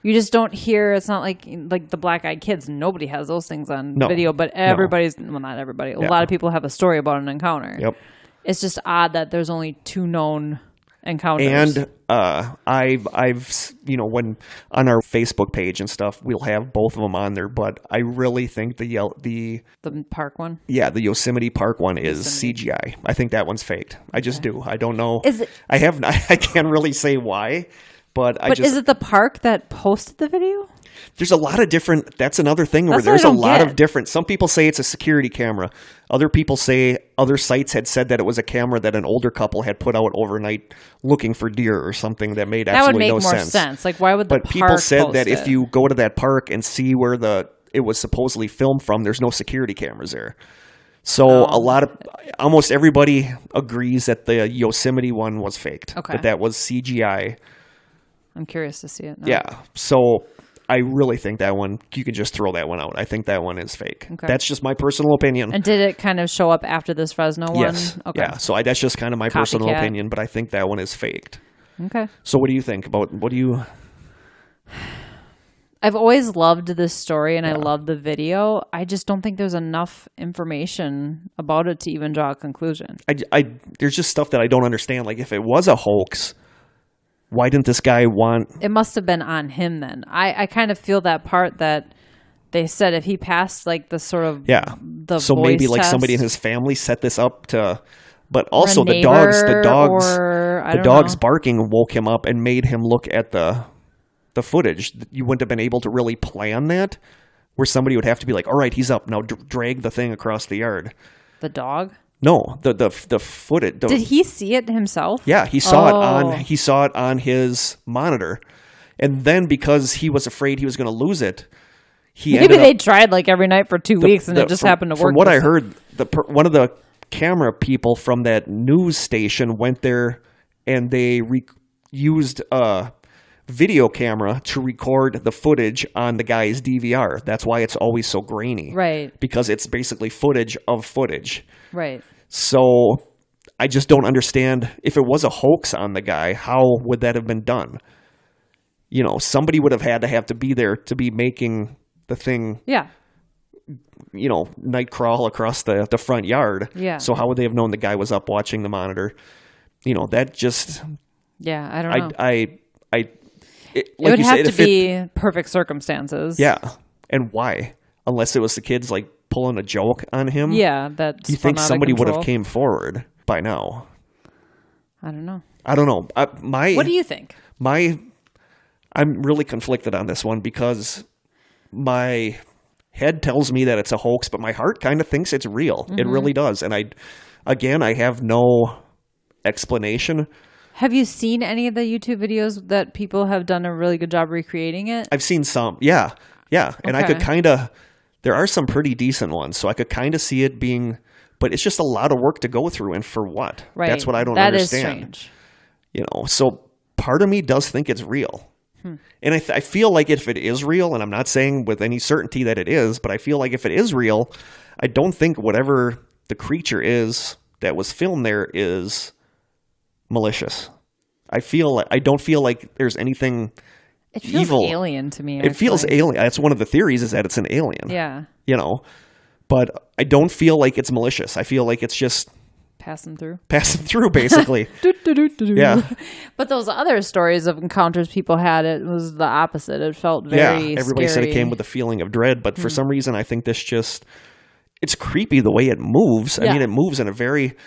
You just don't hear. It's not like the Black Eyed Kids. Nobody has those things on video, but everybo's well, not everybody. A lot of people have a story about an encounter. Yep. It's just odd that there's only two known encounters. And I've when on our Facebook page and stuff, we'll have both of them on there, but I really think the park one, the Yosemite Park one is CGI. I think that one's faked. I just do. I don't know. Is it? I can't really say why, but is it the park that posted the video? There's a lot of different. That's another thing where there's a lot of different. Some people say it's a security camera. Other people say other sites had said that it was a camera that an older couple had put out overnight looking for deer or something that made absolutely no sense. That would make more sense. Like, why would the park But people said that if you go to that park and see where it was supposedly filmed from, there's no security cameras there. So almost everybody agrees that the Yosemite one was faked. Okay. That was CGI. I'm curious to see it now. Yeah. So I really think that one, you can just throw that one out. I think that one is fake. Okay. That's just my personal opinion. And did it kind of show up after this Fresno one? Yes. Okay. Yeah. So that's just kind of my personal opinion, but I think that one is faked. Okay. So what do you think about, I've always loved this story and I love the video. I just don't think there's enough information about it to even draw a conclusion. There's just stuff that I don't understand. Like, if it was a hoax, why didn't this guy want... It must have been on him then. I kind of feel that part that they said if he passed like the sort of the so maybe like test, somebody in his family set this up to... But also the dogs barking woke him up and made him look at the footage. You wouldn't have been able to really plan that, where somebody would have to be like, all right, he's up. Now drag the thing across the yard. The dog? No, the footage. Did he see it himself? Yeah, he saw it on his monitor, and then because he was afraid he was going to lose it, maybe they tried like every night for 2 weeks and it just happened to work. From what I heard, one of the camera people from that news station went there and they used a video camera to record the footage on the guy's DVR. That's why it's always so grainy. Right. Because it's basically footage of footage. Right. So I just don't understand, if it was a hoax on the guy, how would that have been done? Somebody would have to be there to be making the thing. Yeah. Night crawl across the front yard. Yeah. So how would they have known the guy was up watching the monitor? That just. Yeah, I don't know. It would have to be perfect circumstances. Yeah. And why? unless it was the kids like pulling a joke on him. Yeah, that's you think somebody would have came forward by now. I don't know. What do you think? I'm really conflicted on this one because my head tells me that it's a hoax, but my heart kind of thinks it's real. It really does. And I have no explanation. Have you seen any of the YouTube videos that people have done a really good job recreating it? I've seen some. Yeah. Yeah. And I could kind of, there are some pretty decent ones. So I could kind of see it being, but it's just a lot of work to go through. And for what? Right. That's what I don't understand. That is strange. You know, so part of me does think it's real. And I feel like if it is real, and I'm not saying with any certainty that it is, but I feel like if it is real, I don't think whatever the creature is that was filmed there is malicious. I don't feel like there's anything it feels evil. Alien to me. It feels alien. That's one of the theories, is that it's an alien. Yeah. You know, but I don't feel like it's malicious. I feel like it's just passing through, basically. Yeah. But those other stories of encounters people had, it was the opposite. It felt very everybody scary. said it came with a feeling of dread, but for some reason I think this it's creepy the way it moves. I mean, it moves in a very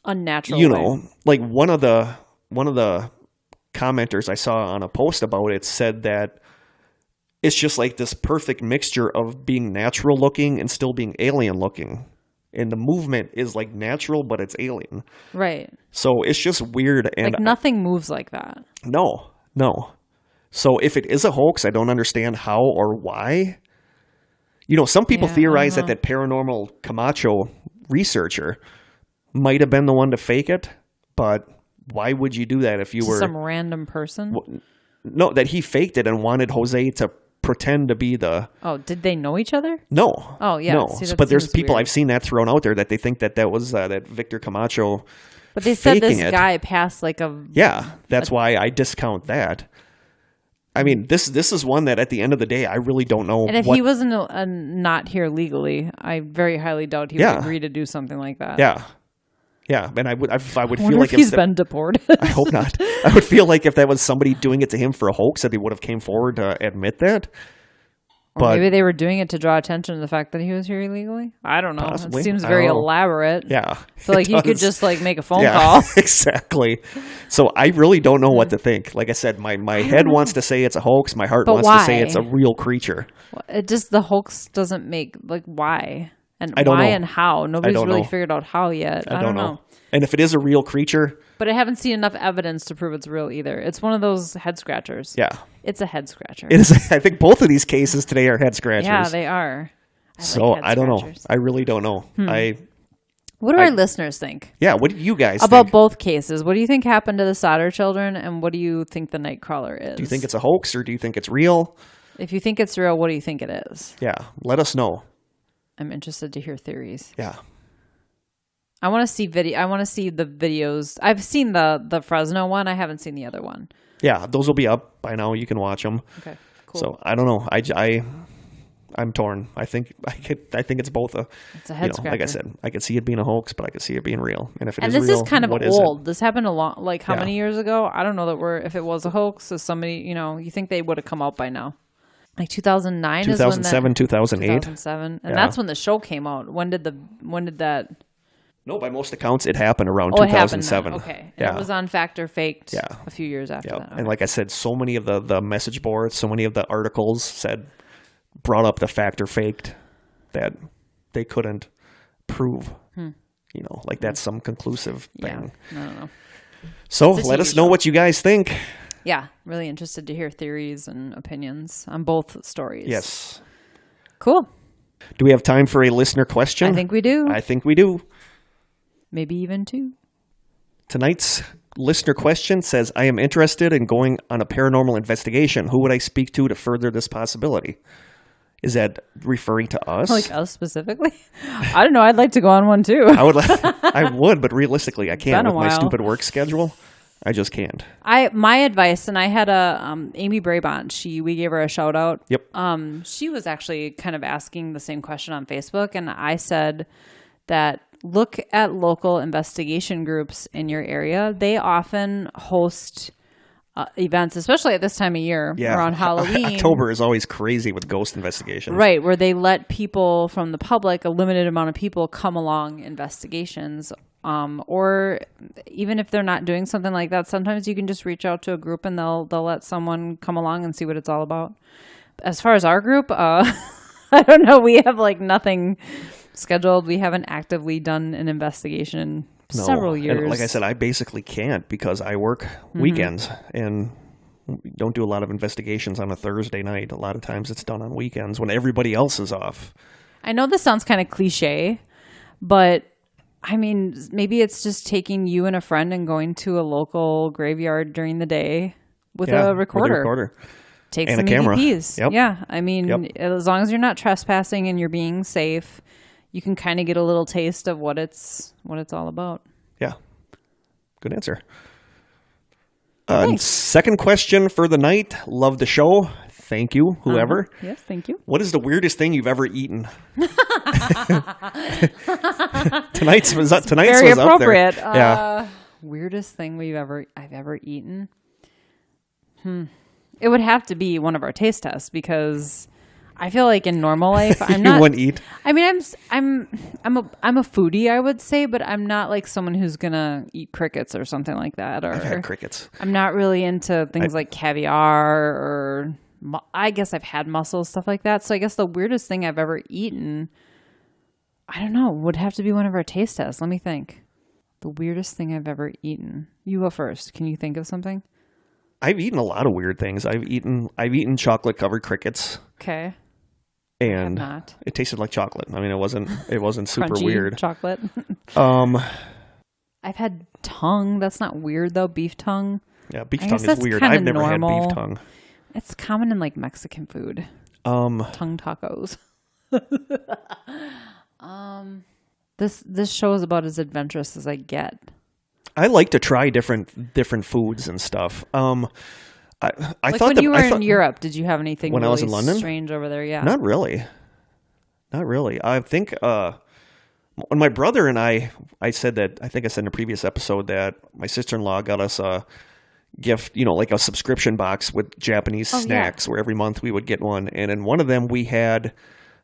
unnatural way. Like one of the commenters I saw on a post about it said that it's just like this perfect mixture of being natural looking and still being alien looking. And the movement is like natural, but it's alien. Right. So it's just weird. And like nothing moves like that. No. So if it is a hoax, I don't understand how or why. You know, some people theorize that paranormal Camacho researcher might have been the one to fake it. But why would you do that if you were... some random person? No, that he faked it and wanted Jose to pretend to be the... Oh, did they know each other? No. Oh, yeah. No. See, but there's people, weird. I've seen that thrown out there that they think that was that Victor Camacho. But they said this guy passed like a... Yeah, that's why I discount that. I mean, this is one that at the end of the day, I really don't know. And if he wasn't not here legally, I very highly doubt he would agree to do something like that. Yeah. Yeah, and I would feel like if he's been deported. I hope not. I would feel like if that was somebody doing it to him for a hoax, that he would have came forward to admit that. Or maybe they were doing it to draw attention to the fact that he was here illegally. I don't know. Possibly. It seems very elaborate. Yeah. So like you could just like make a phone call. Exactly. So I really don't know what to think. Like I said, my head wants to say it's a hoax. My heart wants to say it's a real creature. The hoax doesn't make, like, why? And I don't why know. And how? Nobody's really figured out how yet. I don't know. And if it is a real creature... But I haven't seen enough evidence to prove it's real either. It's one of those head scratchers. Yeah. It's a head scratcher. It is. I think both of these cases today are head scratchers. Yeah, they are. I don't know. I really don't know. What do our listeners think? Yeah, what do you guys about think? Both cases? What do you think happened to the Sodder children, and what do you think the Nightcrawler is? Do you think it's a hoax, or do you think it's real? If you think it's real, what do you think it is? Yeah, let us know. I'm interested to hear theories. Yeah. I want to see the videos. I've seen the Fresno one. I haven't seen the other one. Yeah, those will be up by now. You can watch them. Okay, cool. So I don't know. I'm torn. I think it's both it's a head scratcher. Like I said, I could see it being a hoax, but I could see it being real. And if it is this real, is kind of what old. This happened a long, like how many years ago? I don't know if it was a hoax. Is somebody, you think they would have come out by now? Like 2009, 2007, 2008. 2007, and that's when the show came out. When did that? No, by most accounts, it happened around 2007. Okay. And it was on Fact or Faked a few years after that. Okay. And like I said, so many of the message boards, so many of the articles brought up the Fact or Faked that they couldn't prove. Like that's some conclusive thing. Yeah. I don't know. So let us know what you guys think. Yeah. Really interested to hear theories and opinions on both stories. Yes. Cool. Do we have time for a listener question? I think we do. Maybe even two. Tonight's listener question says, I am interested in going on a paranormal investigation. Who would I speak to further this possibility? Is that referring to us? Like us specifically? I don't know. I'd like to go on one too. I would, but realistically, I can't with my stupid work schedule. I just can't. My advice, and I had Amy Brabant. We gave her a shout out. Yep. She was actually kind of asking the same question on Facebook, and I said that look at local investigation groups in your area. They often host events, especially at this time of year around Halloween. October is always crazy with ghost investigations. Right, where they let people from the public, a limited amount of people, come along investigations. Or even if they're not doing something like that, sometimes you can just reach out to a group and they'll let someone come along and see what it's all about. As far as our group, I don't know. We have like nothing scheduled. We haven't actively done an investigation in several years. And like I said, I basically can't because I work weekends and don't do a lot of investigations on a Thursday night. A lot of times it's done on weekends when everybody else is off. I know this sounds kind of cliche, but I mean, maybe it's just taking you and a friend and going to a local graveyard during the day with a recorder. Take and some a camera. EVPs. Yep. Yeah. I mean, as long as you're not trespassing and you're being safe, you can kind of get a little taste of what it's all about. Yeah. Good answer. Thanks. Second question for the night. Love the show. Thank you, whoever. Yes, thank you. What is the weirdest thing you've ever eaten? Tonight's was very appropriate. Up there. Yeah. Weirdest thing I've ever eaten. It would have to be one of our taste tests because I feel like in normal life I'm not. You wouldn't eat. I mean, I'm a foodie, I would say, but I'm not like someone who's gonna eat crickets or something like that. Or I've had crickets. I'm not really into things like caviar or. I guess I've had mussels, stuff like that. So I guess the weirdest thing I've ever eaten, I don't know, would have to be one of our taste tests. Let me think. The weirdest thing I've ever eaten. You go first. Can you think of something? I've eaten a lot of weird things. I've eaten chocolate covered crickets. Okay. And it tasted like chocolate. I mean, it wasn't super crunchy weird. Chocolate. I've had tongue. That's not weird though. Beef tongue. Yeah, beef tongue is weird. I've never had beef tongue. It's common in like Mexican food. Tongue tacos. This show is about as adventurous as I get. I like to try different foods and stuff. I thought when you were in Europe, did you have anything when really I was in London? Strange over there? Yeah. Not really. I think when my brother and I said that, I think I said in a previous episode that my sister-in-law got us a gift, like a subscription box with Japanese snacks where every month we would get one. And in one of them we had,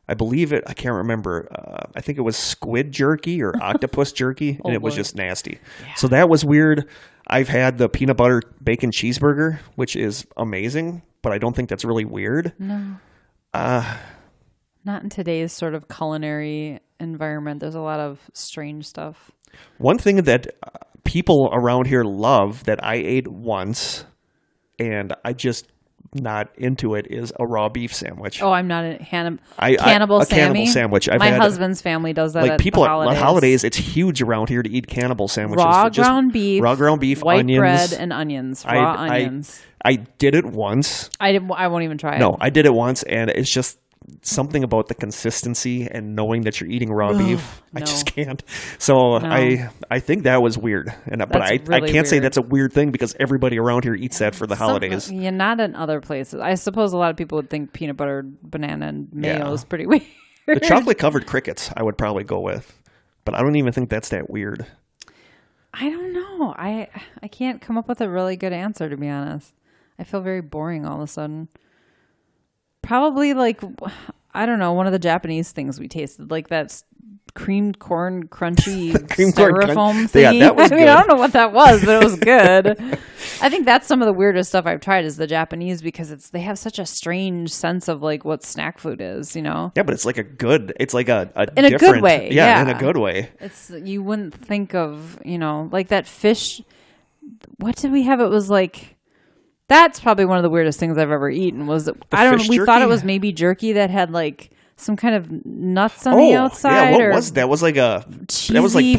I can't remember, I think it was squid jerky or octopus jerky, and it was just nasty. Yeah. So that was weird. I've had the peanut butter bacon cheeseburger, which is amazing, but I don't think that's really weird. No. Not in today's sort of culinary environment. There's a lot of strange stuff. One thing that people around here love that I ate once, and I just not into it, is a raw beef sandwich. Oh, I'm not a cannibal sandwich. My husband's family does that. Like at people the holidays. At holidays, it's huge around here to eat cannibal sandwiches. Raw ground beef, white onions, bread, and onions. Raw onions. I did it once. I won't even try it. No, I did it once, and it's just something about the consistency and knowing that you're eating raw beef. I just can't. So I think that was weird. But I can't say that's a weird thing because everybody around here eats that for the holidays. Yeah, not in other places. I suppose a lot of people would think peanut butter, banana, and mayo is pretty weird. The chocolate covered crickets I would probably go with, but I don't even think that's that weird. I don't know. I can't come up with a really good answer, to be honest. I feel very boring all of a sudden. Probably like, I don't know, one of the Japanese things we tasted, like that creamed corn crunchy styrofoam thing. Yeah, that was good. I don't know what that was, but it was good. I think that's some of the weirdest stuff I've tried is the Japanese because they have such a strange sense of like what snack food is, Yeah, but it's like it's like a in a good way. Yeah, in a good way. You wouldn't think of, like that fish. What did we have? It was like. That's probably one of the weirdest things I've ever eaten. We thought it was maybe jerky that had like some kind of nuts on the outside. Yeah, what was that? Was like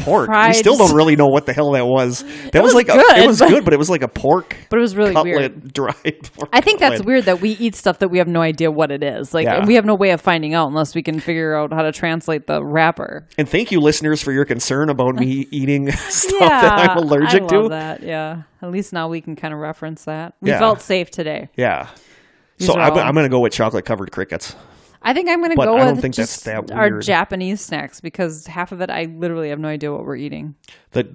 pork. We still don't really know what the hell that was. That was like good. It was good, but it was like a pork. But it was really weird. Dried pork. I think that's weird that we eat stuff that we have no idea what it is. And we have no way of finding out unless we can figure out how to translate the wrapper. And thank you, listeners, for your concern about me eating stuff that I'm allergic to. I love that. Yeah. At least now we can kind of reference that. We felt safe today. Yeah. So I'm going to go with chocolate covered crickets. I think I'm going to go I don't with think that's that weird. Our Japanese snacks because half of it I literally have no idea what we're eating. The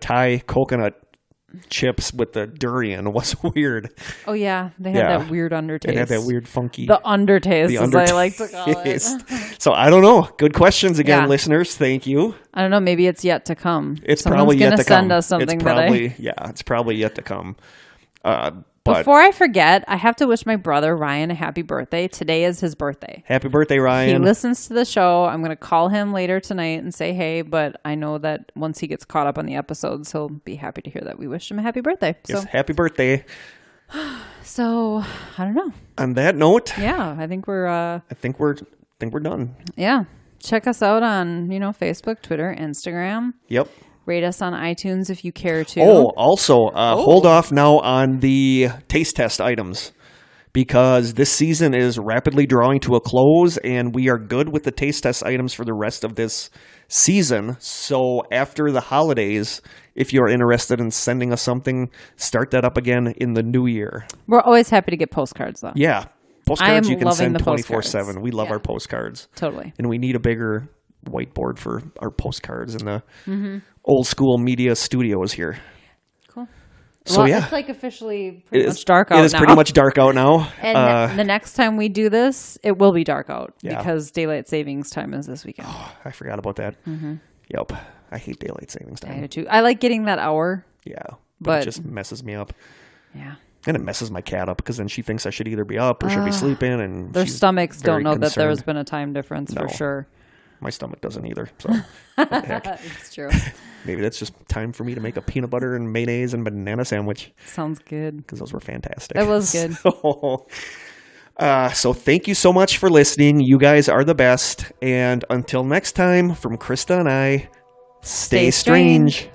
Thai coconut chips with the durian was weird. Oh, yeah. They had that weird undertaste. It had that weird funky... The undertaste, as I like to call it. So, I don't know. Good questions again, listeners. Thank you. I don't know. Maybe it's yet to come. It's probably yet to come. Someone's going to send us something it's probably yet to come. Before I forget, I have to wish my brother Ryan a happy birthday. Today is his birthday. Happy birthday, Ryan. He listens to the show. I'm going to call him later tonight and say hey, but I know that once he gets caught up on the episodes, he'll be happy to hear that we wished him a happy birthday. Yes, happy birthday. So, I don't know. On that note, I think we're done. Yeah. Check us out on, Facebook, Twitter, Instagram. Yep. Rate us on iTunes if you care to. Oh, also, hold off now on the taste test items because this season is rapidly drawing to a close and we are good with the taste test items for the rest of this season. So after the holidays, if you're interested in sending us something, start that up again in the new year. We're always happy to get postcards, though. Yeah. Postcards you can send 24/7. We love our postcards. Totally. And we need a bigger whiteboard for our postcards in the old school media studios here. Cool. So it's like officially pretty much dark out now. It is pretty much dark out now. And the next time we do this, it will be dark out because daylight savings time is this weekend. Oh, I forgot about that. Yep. I hate daylight savings time. I do too. I like getting that hour. Yeah. But it just messes me up. Yeah. And it messes my cat up because then she thinks I should either be up or should be sleeping. And their stomachs don't know that there's been a time difference for sure. My stomach doesn't either. So what the heck? It's true. Maybe that's just time for me to make a peanut butter and mayonnaise and banana sandwich. Sounds good. Because those were fantastic. That was good. So thank you so much for listening. You guys are the best. And until next time, from Krista and I, stay strange.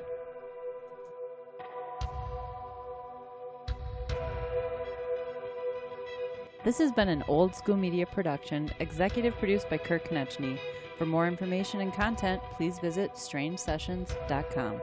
This has been an Old School Media production, executive produced by Kirk Konechny. For more information and content, please visit strangesessions.com.